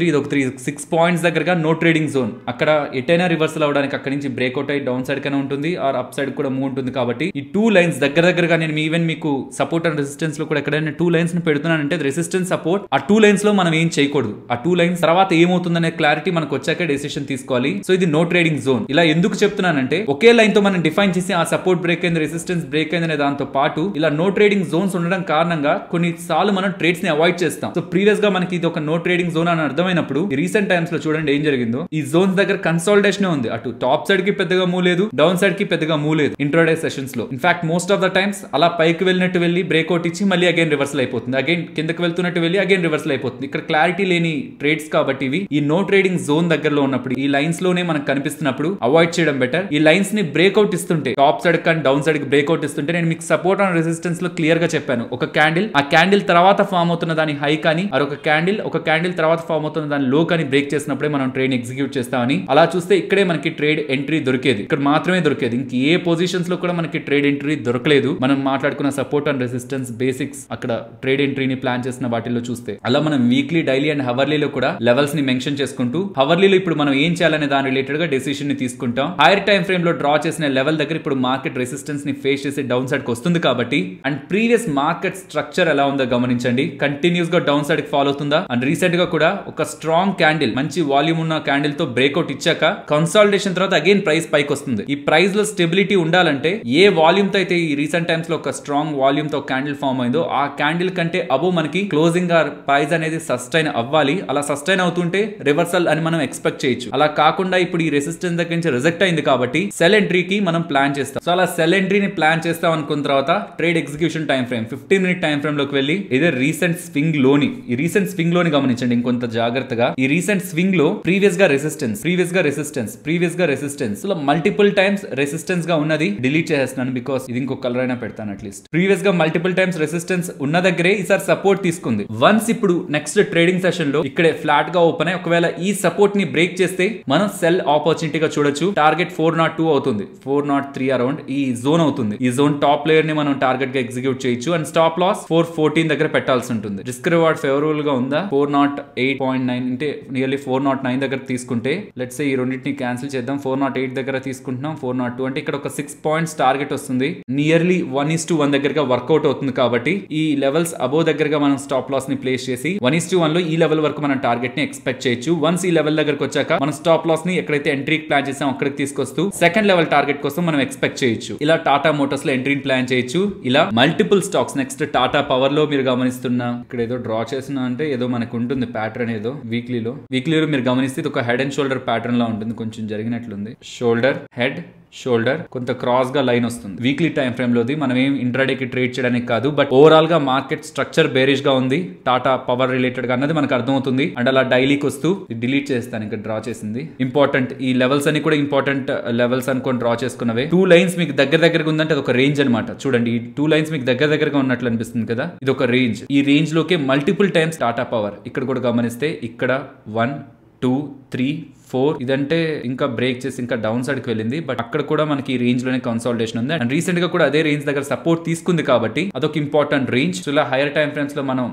6 పాయింట్స్ దగ్గరగా నో ట్రేడింగ్ జోన్. అక్కడ ఎటైనా రివర్సల్ అవడానికి అక్కడ నుంచి బ్రేక్అవుట్ అయ్యి డౌన్ సైడ్ కైనా ఉంటుంది ఆర్ అప్ సైడ్ కూడా మూవ్ ఉంటుంది. కాబట్టి ఈ 2 లైన్స్ దగ్గరగా నేను ఈవెన్ మీకు సపోర్ట్ అండ్ రెసిస్టెన్స్ లో కూడా ఎక్కడైనా 2 లైన్స్ ని పెడుతున్నానంటే రెసిస్టెన్స్ సపోర్ట్, ఆ 2 లైన్స్ లో మనం ఏం చేయకూడదు. ఆ 2 లైన్స్ తర్వాత ఏమవుతుందనే క్లారిటీ మనకు వచ్చాక డెసిషన్ తీసుకోవాలి. సో ఇది నో ట్రేడింగ్ జోన్. ఇలా ఎందుకు చెప్తున్నానంటే ఒకే లైన్ తో మనం డిఫైన్ చేసి ఆ సపోర్ట్ బ్రేక్ అయింది, రెసిస్టెన్స్ బ్రేక్ అయింది అనే దాంతో పాటు ఇలా నో ట్రేడింగ్ జోన్స్ ఉండడం కారణంగా కొన్నిసార్లు మనం ట్రేడ్స్ ని అవాయిడ్ చేస్తాం. సో ప్రీవియస్ గా మనకి ఇది ఒక నో ట్రేడింగ్ జోన్ అని అర్థమైనప్పుడు రీసెంట్ టైమ్స్ లో చూడండి ఏం జరిగిందో, ఈ జోన్స్ దగ్గర కన్సాలిడేషన్ ఉంది. అటు టాప్ సైడ్ కి పెద్దగా మూవ్ లేదు, డౌన్ సైడ్ కి పెద్దగా మూవ్ లేదు ఇంట్రాడే సెషన్స్ లో. In fact most of the times అలా పైకి వెళ్ళినట్టు వెళ్ళి బ్రేక్అవుట్ ఇచ్చి మళ్ళీ అగైన్ రివర్సల్ అయిపోతుంది, అగైన్ కిందకి వెళ్తున్నట్టు వెళ్ళి అగైన్ రివర్సల్ అయిపోతుంది. ఇక్కడ క్లారిటీ లేని ట్రేడ్స్ కాబట్టి ఇవి ఈ నో ట్రేడింగ్ జోన్ దగ్గరలో ఉన్నప్పుడు, ఈ లైన్స్ లోనే మనకు కనిపిస్తున్నప్పుడు అవాయిడ్ చేయడం బెటర్. ఈ లైన్స్ ని బ్రేక్అవుట్ ఇస్తుంటే, టాప్ సైడ్ కానీ డౌన్ సైడ్ కి బ్రేక్అవుట్ ఇస్తుంటే, నేను మీకు సపోర్ట్ అండ్ రెసిస్టెన్స్ లో క్లియర్ గా చెప్పాను. ఒక క్యాండిల్, ఆ క్యాండిల్ తర్వాత ఫామ్ అవుతున్న దాని హై కానీ, ఒక క్యాండిల్ తర్వాత ఫామ్ అవుతున్న దాని లో కానీ బ్రేక్ చేసినప్పుడే మనం ట్రేడ్ ఎగ్జిక్యూట్ చేస్తామని. అలా చూస్తే ఇక్కడే మనకి ట్రేడ్ ఎంట్రీ దొరికేది, ఇక్కడ మాత్రమే దొరికేది. ఇంక ఏ పొజిషన్స్ లో కూడా మనకి ట్రేడ్ ఎంట్రీ దొరకలేదు. మనం మాట్లాడుకున్న సపోర్ట్ అండ్ రెసిస్టెన్స్ బేసిక్స్ అక్కడ ట్రేడ్ ఎంట్రీని ప్లాన్ చేసిన వాటిల్లో చూస్తే. అలా మనం వీక్లీ, డైలీ అండ్ హవర్లీలో కూడా లెవెల్స్ ని మెన్షన్ చేసుకుంటూ, హవర్లీలో ఇప్పుడు మనం ఏం చేయాలనే దాని రిలేటెడ్ గా డెసిషన్ ని తీసుకుంటాం. హైయర్ టైం ఫ్రేమ్ లో డ్రా చేసిన లెవెల్ దగ్గర ఇప్పుడు మార్కెట్ రెసిస్టెన్స్ ని ఫేస్ చేసి డౌన్ సైడ్ కి వస్తుంది. కాబట్టి అండ్ ప్రీవియస్ మార్కెట్ స్ట్రక్చర్ ఎలా ఉందో గమనించండి. కంటిన్యూస్ గా డౌన్ సైడ్ కి ఫాలో అవుతుందా, అండ్ రీసెంట్ గా కూడా ఒక స్ట్రాంగ్ క్యాండిల్, మంచి వాల్యూమ్ ఉన్న క్యాండిల్ తో బ్రేక్అవుట్ ఇచ్చాక కన్సాలిడేషన్ తర్వాత అగైన్ ప్రైస్ పైకి వస్తుంది. ఈ ప్రైస్ లో స్టెబిలిటీ ఉండాలంటే ఏ వాల్యూమ్ తో అయితే ఈ రీసెంట్ టైమ్స్ లో ఒక స్ట్రాంగ్ వాల్యూమ్ తో క్యాండిల్ క్యాండిల్ ఫామ్ అయిందో ఆ క్యాండిల్ కంటే అబో మనకి క్లోజింగ్ ప్రైస్ అనేది సస్టైన్ అవ్వాలి. అలా సస్టైన్ అవుతుంటే రివర్సల్ అని మనం ఎక్స్పెక్ట్ చేయొచ్చు. అలా కాకుండా ఇప్పుడు ఈ రెసిస్టెన్స్ దగ్గర నుంచి రిజెక్ట్ అయింది కాబట్టి సెల్ ఎంట్రీకి మనం ప్లాన్ చేస్తాం. సో అలా సెల్ ఎంట్రీని ప్లాన్ చేస్తాం అనుకున్న తర్వాత trade execution time frame 15 minute time frame లోకి వెళ్ళి ఇదే రీసెంట్ స్వింగ్ లోని గమనించండి ఇంకొంత జాగ్రత్తగా. ఈ రీసెంట్ స్వింగ్ లో ప్రీవియస్ గా రెసిస్టెన్స్ లో మల్టిపుల్ టైమ్స్ రెసిస్టెన్స్ గా ఉన్నది డిలీట్ చేస్తున్నాను బికాస్ ఇది ఇంకో కలర్ అయినా పెడతాను. అట్లీస్ట్ ప్రీవియస్ గా మల్టిపుల్ టైమ్స్ రెసిస్టెన్స్ ఉన్న దగ్గరే ఈసారి సపోర్ట్ తీసుకుంది. వన్స్ ఇప్పుడు నెక్స్ట్ ట్రేడింగ్ సెషన్ లో ఇక్కడే ఫ్లాట్ గా ఓపెన్ అయ్యి ఒకవేళ ఈ సపోర్ట్ ని బ్రేక్ చేస్తే మనం సెల్ ఆపర్చునిటీగా చూడొచ్చు. టార్గెట్ 402 అవుతుంది, 403 అరౌండ్ ఈ జోన్ అవుతుంది. ఈ జోన్ టాప్ లేయర్ ని మనం టార్గెట్ గా ఎగ్జిక్యూట్ చేయొచ్చు. అండ్ స్టాప్ లాస్ 414 దగ్గర పెట్టాల్సి ఉంటుంది. రిస్క్ రివార్డ్ ఫేవరబుల్ గా ఉందా? 408.9 అంటే నియర్లీ 409 దగ్గర తీసుకుంటే లెట్స్ సే ఈ రెండింటిని క్యాన్సిల్ చేద్దాం. 408 దగ్గర తీసుకుంటున్నాం, 402 అంటే ఇక్కడ ఒక 6 పాయింట్స్ టార్గెట్ వస్తుంది. నియర్లీ 1:1 దగ్గరగా వర్కౌట్ అవుతుంది కాబట్టి ఈ లెవెల్స్ అబోవ్ దగ్గరగా మనం స్టాప్ లాస్ ని ప్లేస్ చేసి 1:1 లో ఈ లెవెల్ వరకు మనం టార్గెట్ ని ఎక్స్పెక్ట్ చేయొచ్చు. వన్స్ ఈ లెవెల్ దగ్గరకు వచ్చాక మనం స్టాప్ లాస్ ని ఎక్కడైతే ఎంట్రీకి ప్లాన్ చేసాం అక్కడికి తీసుకొస్తూ సెకండ్ లెవెల్ టార్గెట్ కోసం మనం ఎక్స్పెక్ట్ చేయొచ్చు. ఇలా టాటా మోటార్స్ లో ఎంట్రీని ప్లాన్ చేయొచ్చు. ఇలా multiple stocks next Tata power లో మీరు గమనిస్తున్నా ఇక్కడ ఏదో డ్రా చేసిన అంటే ఏదో మనకు ఉంటుంది ప్యాటర్న్ ఏదో వీక్లీలో మీరు గమనిస్తే ఇది ఒక హెడ్ అండ్ షోల్డర్ ప్యాటర్న్ లా ఉంటుంది. కొంచెం జరిగినట్లుంది. షోల్డర్ హెడ్ షోల్డర్ కొంత క్రాస్ గా లైన్ వస్తుంది. వీక్లీ టైం ఫ్రేమ్ లోది మనం ఏం ఇంట్రాడే కి ట్రేడ్ చేయడానికి కాదు, బట్ ఓవరాల్ గా మార్కెట్ స్ట్రక్చర్ బేరిష్ గా ఉంది టాటా పవర్ రిలేటెడ్ గా అన్నది మనకు అర్థమవుతుంది. అండ్ అలా డైలీకి వస్తూ డిలీట్ చేస్తాను ఇక్కడ డ్రా చేసింది. ఇంపార్టెంట్ ఈ లెవెల్స్ అని కూడా ఇంపార్టెంట్ లెవెల్స్ అనుకొని డ్రా చేసుకున్నవే. 2 లైన్స్ మీకు దగ్గరగా ఉందంటే అది ఒక రేంజ్ అనమాట. చూడండి ఈ 2 లైన్స్ మీకు దగ్గరగా ఉన్నట్లు అనిపిస్తుంది కదా, ఇది ఒక రేంజ్. ఈ రేంజ్ లోకే మల్టిపుల్ టైమ్స్ టాటా పవర్ ఇక్కడ కూడా గమనిస్తే ఇక్కడ 1 2 3 4 ఇదంటే ఇంకా బ్రేక్ చేసి ఇంకా డౌన్ సైడ్ కి వెళ్ళింది. బట్ అక్కడ కూడా మనకి ఈ రేంజ్ లోనే కన్సాలిడేషన్ ఉంది. అండ్ రీసెంట్ గా కూడా అదే రేంజ్ దగ్గర సపోర్ట్ తీసుకుంది కాబట్టి అదొక ఇంపార్టెంట్ రేంజ్. సో ఇలా హైయర్ టైం ఫ్రేమ్స్ లో మనం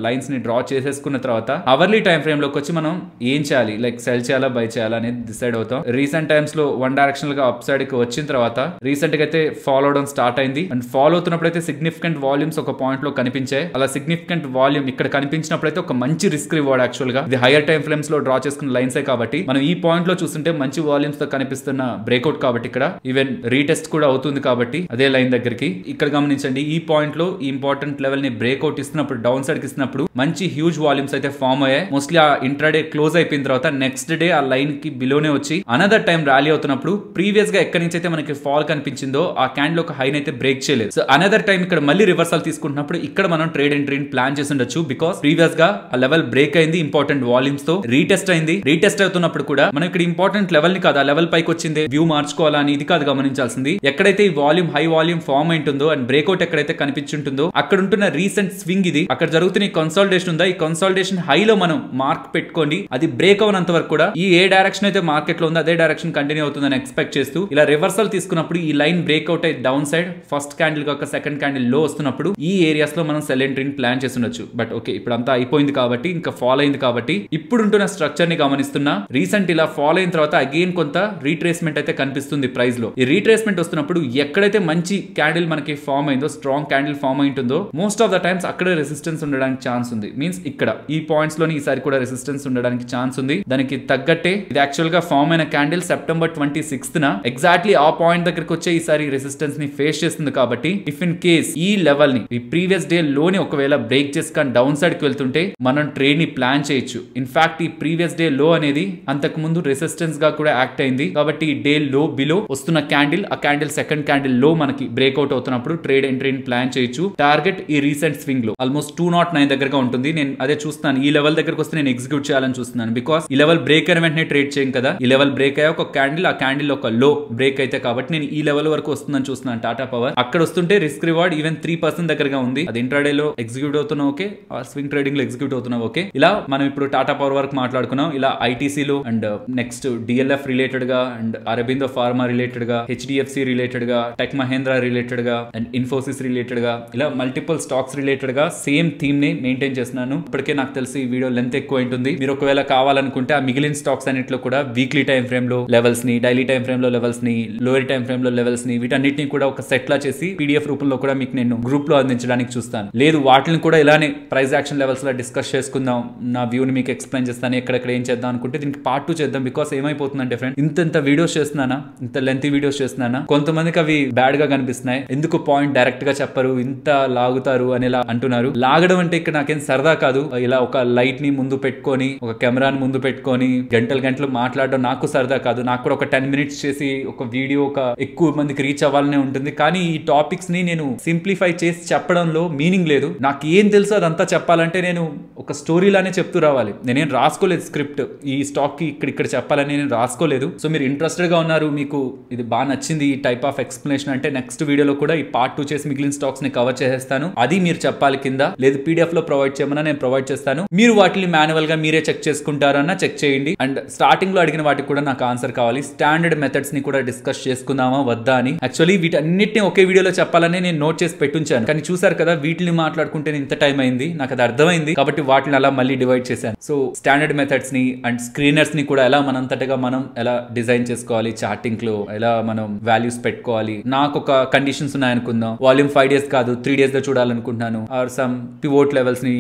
లైన్స్ ని డ్రా చేసేసుకున్న తర్వాత అవర్లీ టైం ఫ్రేమ్ లోకి వచ్చి మనం ఏం చేయాలి, లైక్ సెల్ చేయాలా బై చేయాలా అనేది డిసైడ్ అవుతాం. రీసెంట్ టైమ్స్ లో వన్ డైరెక్షనల్ గా అప్ సైడ్ కి వచ్చిన తర్వాత రీసెంట్ గా అయితే ఫాలో అవడం స్టార్ట్ అయింది. అండ్ ఫాలో అవుతున్నప్పుడు అయితే సిగ్నిఫికెంట్ వాల్యూమ్స్ ఒక పాయింట్ లో కనిపించాయి. అలా సిగ్నిఫికెంట్ వాల్యూమ్ ఇక్కడ కనిపించినప్పుడు అయితే ఒక మంచి రిస్క్ రివార్డ్ యాక్చువల్ గా. ఇది హైయర్ టైం ఫ్రేమ్స్ లో డ్రా చేసుకున్న లైన్సే కాబట్టి మనం ఈ పాయింట్ లో చూస్తుంటే మంచి వాల్యూమ్స్ తో కనిపిస్తున్న బ్రేక్అవుట్ కాబట్టి ఇక్కడ ఈవెన్ రీటెస్ట్ కూడా అవుతుంది కాబట్టి అదే లైన్ దగ్గరికి ఇక్కడ గమనించండి. ఈ పాయింట్ లో ఈ ఇంపార్టెంట్ లెవెల్ ని బ్రేక్అవుట్ ఇస్తున్నప్పుడు డౌన్ సైడ్ కి ఇస్తున్నప్పుడు మంచి హ్యూజ్ వాల్యూమ్స్ అయితే ఫామ్ అయ్యాయి. మోస్ట్లీ ఆ ఇంట్రాడే క్లోజ్ అయిపోయిన తర్వాత నెక్స్ట్ డే ఆ లైన్ కి బిలోనే వచ్చి అనదర్ టైం ర్యాలీ అవుతున్నప్పుడు ప్రీవియస్ గా ఎక్కడి నుంచి అయితే మనకి ఫాల్ కనిపించిందో ఆ క్యాండిల్ ఒక హైన్ అయితే బ్రేక్ చేయలేదు. సో అనదర్ టైం ఇక్కడ మళ్ళీ రివర్సల్ తీసుకుంటున్నప్పుడు ఇక్కడ మనం ట్రేడ్ ఎంట్రీని ప్లాన్ చేసి ఉండొచ్చు. బికాస్ ప్రీవియస్ గా ఆ లెవెల్ బ్రేక్ అయింది ఇంపార్టెంట్ వాల్యూమ్స్ తో, రీటెస్ట్ అయింది. రీటెస్ట్ అవుతున్నప్పుడు కూడా మనం ఇక్కడ ఇంపార్టెంట్ లెవెల్ ని కాదు ఆ లెవెల్ పైకి వచ్చింది వ్యూ మార్చుకోవాలా అని ఇది కాదు గమనించాల్సింది. ఎక్కడైతే ఈ వాల్యూమ్ హై వాల్యూమ్ ఫామ్ అయింటుందో అండ్ బ్రేక్అవుట్ ఎక్కడైతే కనిపించుంటుందో అక్కడ ఉంటున్న రీసెంట్ స్వింగ్ ఇది. అక్కడ జరుగుతున్న ఈ కన్సాలిడేషన్ ఉందా, ఈ కన్సాలిడేషన్ హై లో మనం మార్క్ పెట్టుకోండి. అది బ్రేక్ అవనంత వరకు కూడా ఈ ఏ డైరెక్షన్ అయితే మార్కెట్ లో ఉందో అదే డైరెక్షన్ కంటిన్యూ అవుతుందని ఎక్స్పెక్ట్ చేస్తూ ఇలా రివర్సల్ తీసుకున్నప్పుడు ఈ లైన్ బ్రేక్అవుట్ అయ్యి డౌన్ సైడ్ ఫస్ట్ క్యాండిల్ కాక సెకండ్ క్యాండిల్ లో వస్తున్నప్పుడు ఈ ఏరియాస్ లో మనం సెల్ ఎంట్రీని ప్లాన్ చేసి ఉండొచ్చు. బట్ ఓకే ఇప్పుడు అంతా అయిపోయింది కాబట్టి ఇంకా ఫాల్ అయింది కాబట్టి ఇప్పుడుంటున్న స్ట్రక్చర్ ని గమనిస్తున్నా. రీసెంట్ ఇలా ఫాల్ అయిన తర్వాత అగైన్ కొంత రీట్రేస్మెంట్ అయితే కనిపిస్తుంది ప్రైస్ లో. ఈ రీట్రేస్మెంట్ వస్తున్నప్పుడు ఎక్కడైతే మంచి క్యాండిల్ మనకి ఫామ్ అయిందో స్ట్రాంగ్ క్యాండిల్ ఫామ్ అయింటుందో మోస్ట్ ఆఫ్ ద టైమ్స్ అక్కడే రెసిస్టెన్స్ ఉండడానికి ఛాన్స్ ఉంది. మీన్స్ ఇక్కడ ఈ పాయింట్స్ లోని ఈసారి కూడా రెసిస్టెన్స్ ఉండడానికి ఛాన్స్ ఉంది. దానికి తగ్గట్టే ఇది యాక్చువల్ గా ఫామ్ అయిన క్యాండిల్ సెప్టెంబర్ 26th ఎగ్జాక్ట్లీ ఆ పాయింట్ దగ్గరకు వచ్చే ఈసారి రెసిస్టెన్స్ ని ఫేస్ చేస్తుంది కాబట్టి ఇఫ్ ఇన్ కేస్ ఈ లెవెల్ ని ఈ ప్రీవియస్ డే లోని ఒకవేళ బ్రేక్ చేసుకొని డౌన్ సైడ్ కి వెళ్తుంటే మనం ట్రేడ్ ని ప్లాన్ చేయొచ్చు. ఇన్ఫాక్ట్ ఈ ప్రీవియస్ డే లో అనేది అంతకు ముందు రెసిస్టెన్స్ గా కూడా యాక్ట్ అయింది కాబట్టి ఈ డే లో బిలో వస్తున్న క్యాండిల్ ఆ క్యాండిల్ సెకండ్ క్యాండిల్ లో మనకి బ్రేక్అవుట్ అవుతున్నప్పుడు ట్రేడ్ ఎంట్రీని ప్లాన్ చేయొచ్చు. టార్గెట్ ఈ రీసెంట్ స్వింగ్ లో ఆల్మోస్ట్ 209 దగ్గరగా ఉంటుంది. నేను అదే చూస్తున్నాను ఈ లెవెల్ దగ్గరకు వస్తే నేను ఎగ్జిక్యూట్ చేయాలని చూస్తున్నాను. బికాస్ ఈ లెవెల్ బ్రేక్ అయిన వెంటనే ట్రేడ్ చేయం కదా. ఈ లెవెల్ బ్రేక్ అయ్యా ఒక క్యాండిల్ ఆ క్యాండిల్ ఒక లో బ్రేక్ అయితే కాబట్టి నేను ఈ లెవెల్ వరకు వస్తుందని చూస్తున్నాను టాటా పవర్. అక్కడ వస్తుంటే రిస్క్ రివార్డ్ ఈవెన్ 3% దగ్గరగా ఉంది. అది ఇంట్రాడే లో ఎగ్జిక్యూట్ అవుతున్నా ఓకే, ఆ స్వింగ్ ట్రేడింగ్ లో ఎగ్జిక్యూట్ అవుతున్నా ఓకే. ఇలా మనం ఇప్పుడు టాటా పవర్ వరకు మాట్లాడుకున్నాం. ఇలా ఐటీసీలు అండ్ నెక్స్ట్ డిఎల్ఎఫ్ రిలేటెడ్ గా అండ్ అరబిందో ఫార్మా రిలేటెడ్ గా, హెచ్డిఎఫ్సి రిలేటెడ్ గా, టెక్ మహేంద్ర రిలేటెడ్ గా అండ్ ఇన్ఫోసిస్ రిలేటెడ్ గా ఇలా మల్టిపుల్ స్టాక్స్ రిలేటెడ్ గా సేమ్ థీమ్ ని మెయింటైన్ చేస్తున్నాను. ఇప్పటికే నాకు తెలిసి ఈ వీడియో లెంత్ ఎక్కువ ఉంటుంది. మీరు ఒకవేళ కావాలనుకుంటే ఆ మిగిలిన స్టాక్స్ అన్నిట్లో కూడా వీక్లీ టైం ఫ్రేమ్ లో లెవెల్స్ ని, డైలీ టైం ఫ్రేమ్ లో లెవెల్స్ ని, లోయర్ టైం ఫ్రేమ్ లో లెవెల్స్ ని వీటన్నిటిని కూడా ఒక సెట్ లా చేసి పీడిఎఫ్ రూపంలో కూడా మీకు నేను గ్రూప్ లో అందించడానికి చూస్తాను. లేదు వాటిని కూడా ఇలానే ప్రైస్ యాక్షన్ లెవెల్స్ లో డిస్కస్ చేసుకుందాం, నా వ్యూ ని మీకు ఎక్స్ప్లెయిన్ చేస్తాను, ఎక్కడెక్కడ ఏం చేద్దాం అనుకుంటే దీనికి పార్ట్ పార్ట్ 2 చేద్దాం. బికాస్ ఏమైపోతుందంటే ఫ్రెండ్, ఇంత వీడియోస్ చేస్తున్నానా, ఇంత లెంతీ వీడియోస్ చేస్తున్నానా, కొంతమందికి అవి బ్యాడ్ గా కనిపిస్తున్నాయి. ఎందుకు పాయింట్ డైరెక్ట్ గా చెప్పరు, ఇంత లాగుతారు అని ఇలా అంటున్నారు. లాగడం అంటే ఇక్కడ నాకేం సరదా కాదు. ఇలా ఒక లైట్ ని ముందు పెట్టుకొని, ఒక కెమెరాని ముందు పెట్టుకొని గంటలు మాట్లాడడం నాకు సరదా కాదు. నాకు కూడా ఒక 10 minutes చేసి ఒక వీడియో ఒక ఎక్కువ మందికి రీచ్ అవ్వాలనే ఉంటుంది. కానీ ఈ టాపిక్స్ ని నేను సింప్లిఫై చేసి చెప్పడంలో మీనింగ్ లేదు. నాకు ఏం తెలుసో అదంతా చెప్పాలంటే నేను ఒక స్టోరీ లానే చెప్తూ రావాలి. నేనేం రాసుకోలేదు స్క్రిప్ట్, ఈ స్టాక్ కి ఇక్కడ చెప్పాలని నేను రాసుకోలేదు. సో మీరు ఇంట్రెస్టెడ్ గా ఉన్నారు, మీకు ఇది బాగా నచ్చింది ఈ టైప్ ఆఫ్ ఎక్స్ప్లెనేషన్ అంటే నెక్స్ట్ వీడియోలో కూడా ఈ పార్ట్ 2 చేసి మిగిలిన స్టాక్స్ ని కవర్ చేసేస్తాను. అది మీరు చెప్పాలి కింద, లేదు పీడిఎఫ్ లో ప్రొవైడ్ చేయమన్నా నేను ప్రొవైడ్ చేస్తాను. మీరు వాటిని మాన్యువల్ గా మీరే చెక్ చేసుకుంటారన్నా చెక్ చేయండి. అండ్ స్టార్టింగ్ లో అడిగిన వాటికి కూడా నాకు ఆన్సర్ కావాలి. స్టాండర్డ్ మెథడ్స్ ని కూడా డిస్కస్ చేసుకుందామా వద్దా అని. యాక్చువల్లీ వీటన్నిటిని ఒకే వీడియోలో చెప్పాలని నేను నోట్ చేసి పెట్టుంచాను, కానీ చూసారు కదా వీటిని మాట్లాడుకుంటే ఇంత టైం అయింది, నాకు అది అర్థమైంది కాబట్టి వాటిని అలా మళ్ళీ డివైడ్ చేశాను. సో స్టాండర్డ్ మెథడ్స్ ని అండ్ స్క్రీనర్స్ ని కూడా ఎలా మనంతటగా మనం ఎలా డిజైన్ చేసుకోవాలి, చార్టింగ్ లో ఎలా మనం వాల్యూస్ పెట్టుకోవాలి. నాకు ఒక కండిషన్స్ ఉన్నాయనుకుందాం, వాల్యూమ్ 5 days కాదు 3 days లో చూడాలనుకుంటున్నాను, ఆర్ సమ్ పివోట్ లెవెల్స్ ని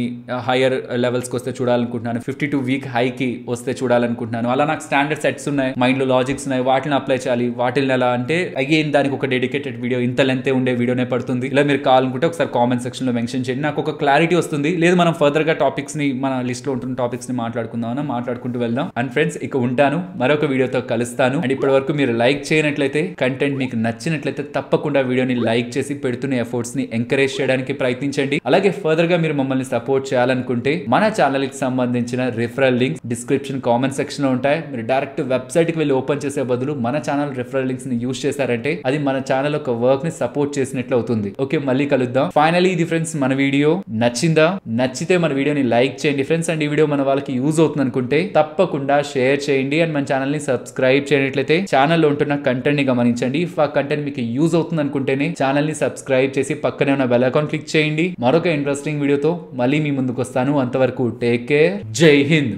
హైయర్ లెవెల్స్ కి వస్తే చూడాలనుకుంటున్నాను, 52 week హై కి వస్తే చూడాలనుకుంటున్నాను. అలా నాకు స్టాండర్డ్ సెట్స్ ఉన్నాయి, మైండ్ లో లాజిక్స్ ఉన్నాయి, వాటిని అప్లై చేయాలి. వాటిని ఎలా అంటే అగైన్ దానికి ఒక డెడికేటెడ్ వీడియో, ఇంత లెంత్ ఉండే వీడియోనే పడుతుంది. ఇలా మీరు కావాలనుకుంటే ఒకసారి కామెంట్ సెక్షన్ లో మెన్షన్ చేయండి, నాకు ఒక క్లారిటీ వస్తుంది. లేదు మనం ఫర్దర్ గా టాపిక్స్ ని మన లిస్ట్ లో ఉంటున్న టాపిక్స్ ని మాట్లాడుకుంటూ వెళ్దాం. అండ్ ఫ్రెండ్స్ ఇక ఉంటాను, మరొక వీడియోతో కలుస్తాను. అండ్ ఇప్పటి వరకు మీరు లైక్ చేయనట్లయితే, కంటెంట్ మీకు నచ్చినట్లయితే తప్పకుండా వీడియోని లైక్ చేసి పెడుతున్న ఎఫర్ట్స్ ని ఎంకరేజ్ చేయడానికి ప్రయత్నించండి. అలాగే ఫర్దర్ గా మీరు మమ్మల్ని సపోర్ట్ చేయాలనుకుంటే మన ఛానల్ కి సంబంధించిన referral links description comment section లో ఉంటాయి. మీరు డైరెక్ట్ వెబ్సైట్ కి వెళ్ళి ఓపెన్ చేసే బదులు మన ఛానల్ రిఫరల్ లింక్స్ ని యూస్ చేశారంటే అది మన ఛానల్ ఒక వర్క్ ని సపోర్ట్ చేసినట్లు అవుతుంది. ఓకే, మళ్ళీ కలుద్దాం. ఫైనలీ ఇది ఫ్రెండ్స్ మన వీడియో నచ్చిందా? నచ్చితే మన వీడియోని లైక్ చేయండి ఫ్రెండ్స్. అండ్ ఈ వీడియో మన వాళ్ళకి యూజ్ అవుతుంది అనుకుంటే తప్పకుండా షేర్ చేయండి. అండ్ మన ఛానల్ ని సబ్స్క్రైబ్ చేయనట్లయితే ఛానల్లో ఉంటున్న కంటెంట్ ని గమనించండి. ఇఫ్ ఆ కంటెంట్ మీకు యూజ్ అవుతుంది అనుకుంటేనే ఛానల్ ని సబ్స్క్రైబ్ చేసి పక్కనే ఉన్న బెల్ ఐకాన్ క్లిక్ చేయండి. మరొక ఇంట్రెస్టింగ్ వీడియోతో మళ్ళీ మీ ముందుకు వస్తాను. అంతవరకు టేక్ కేర్, జై హింద్.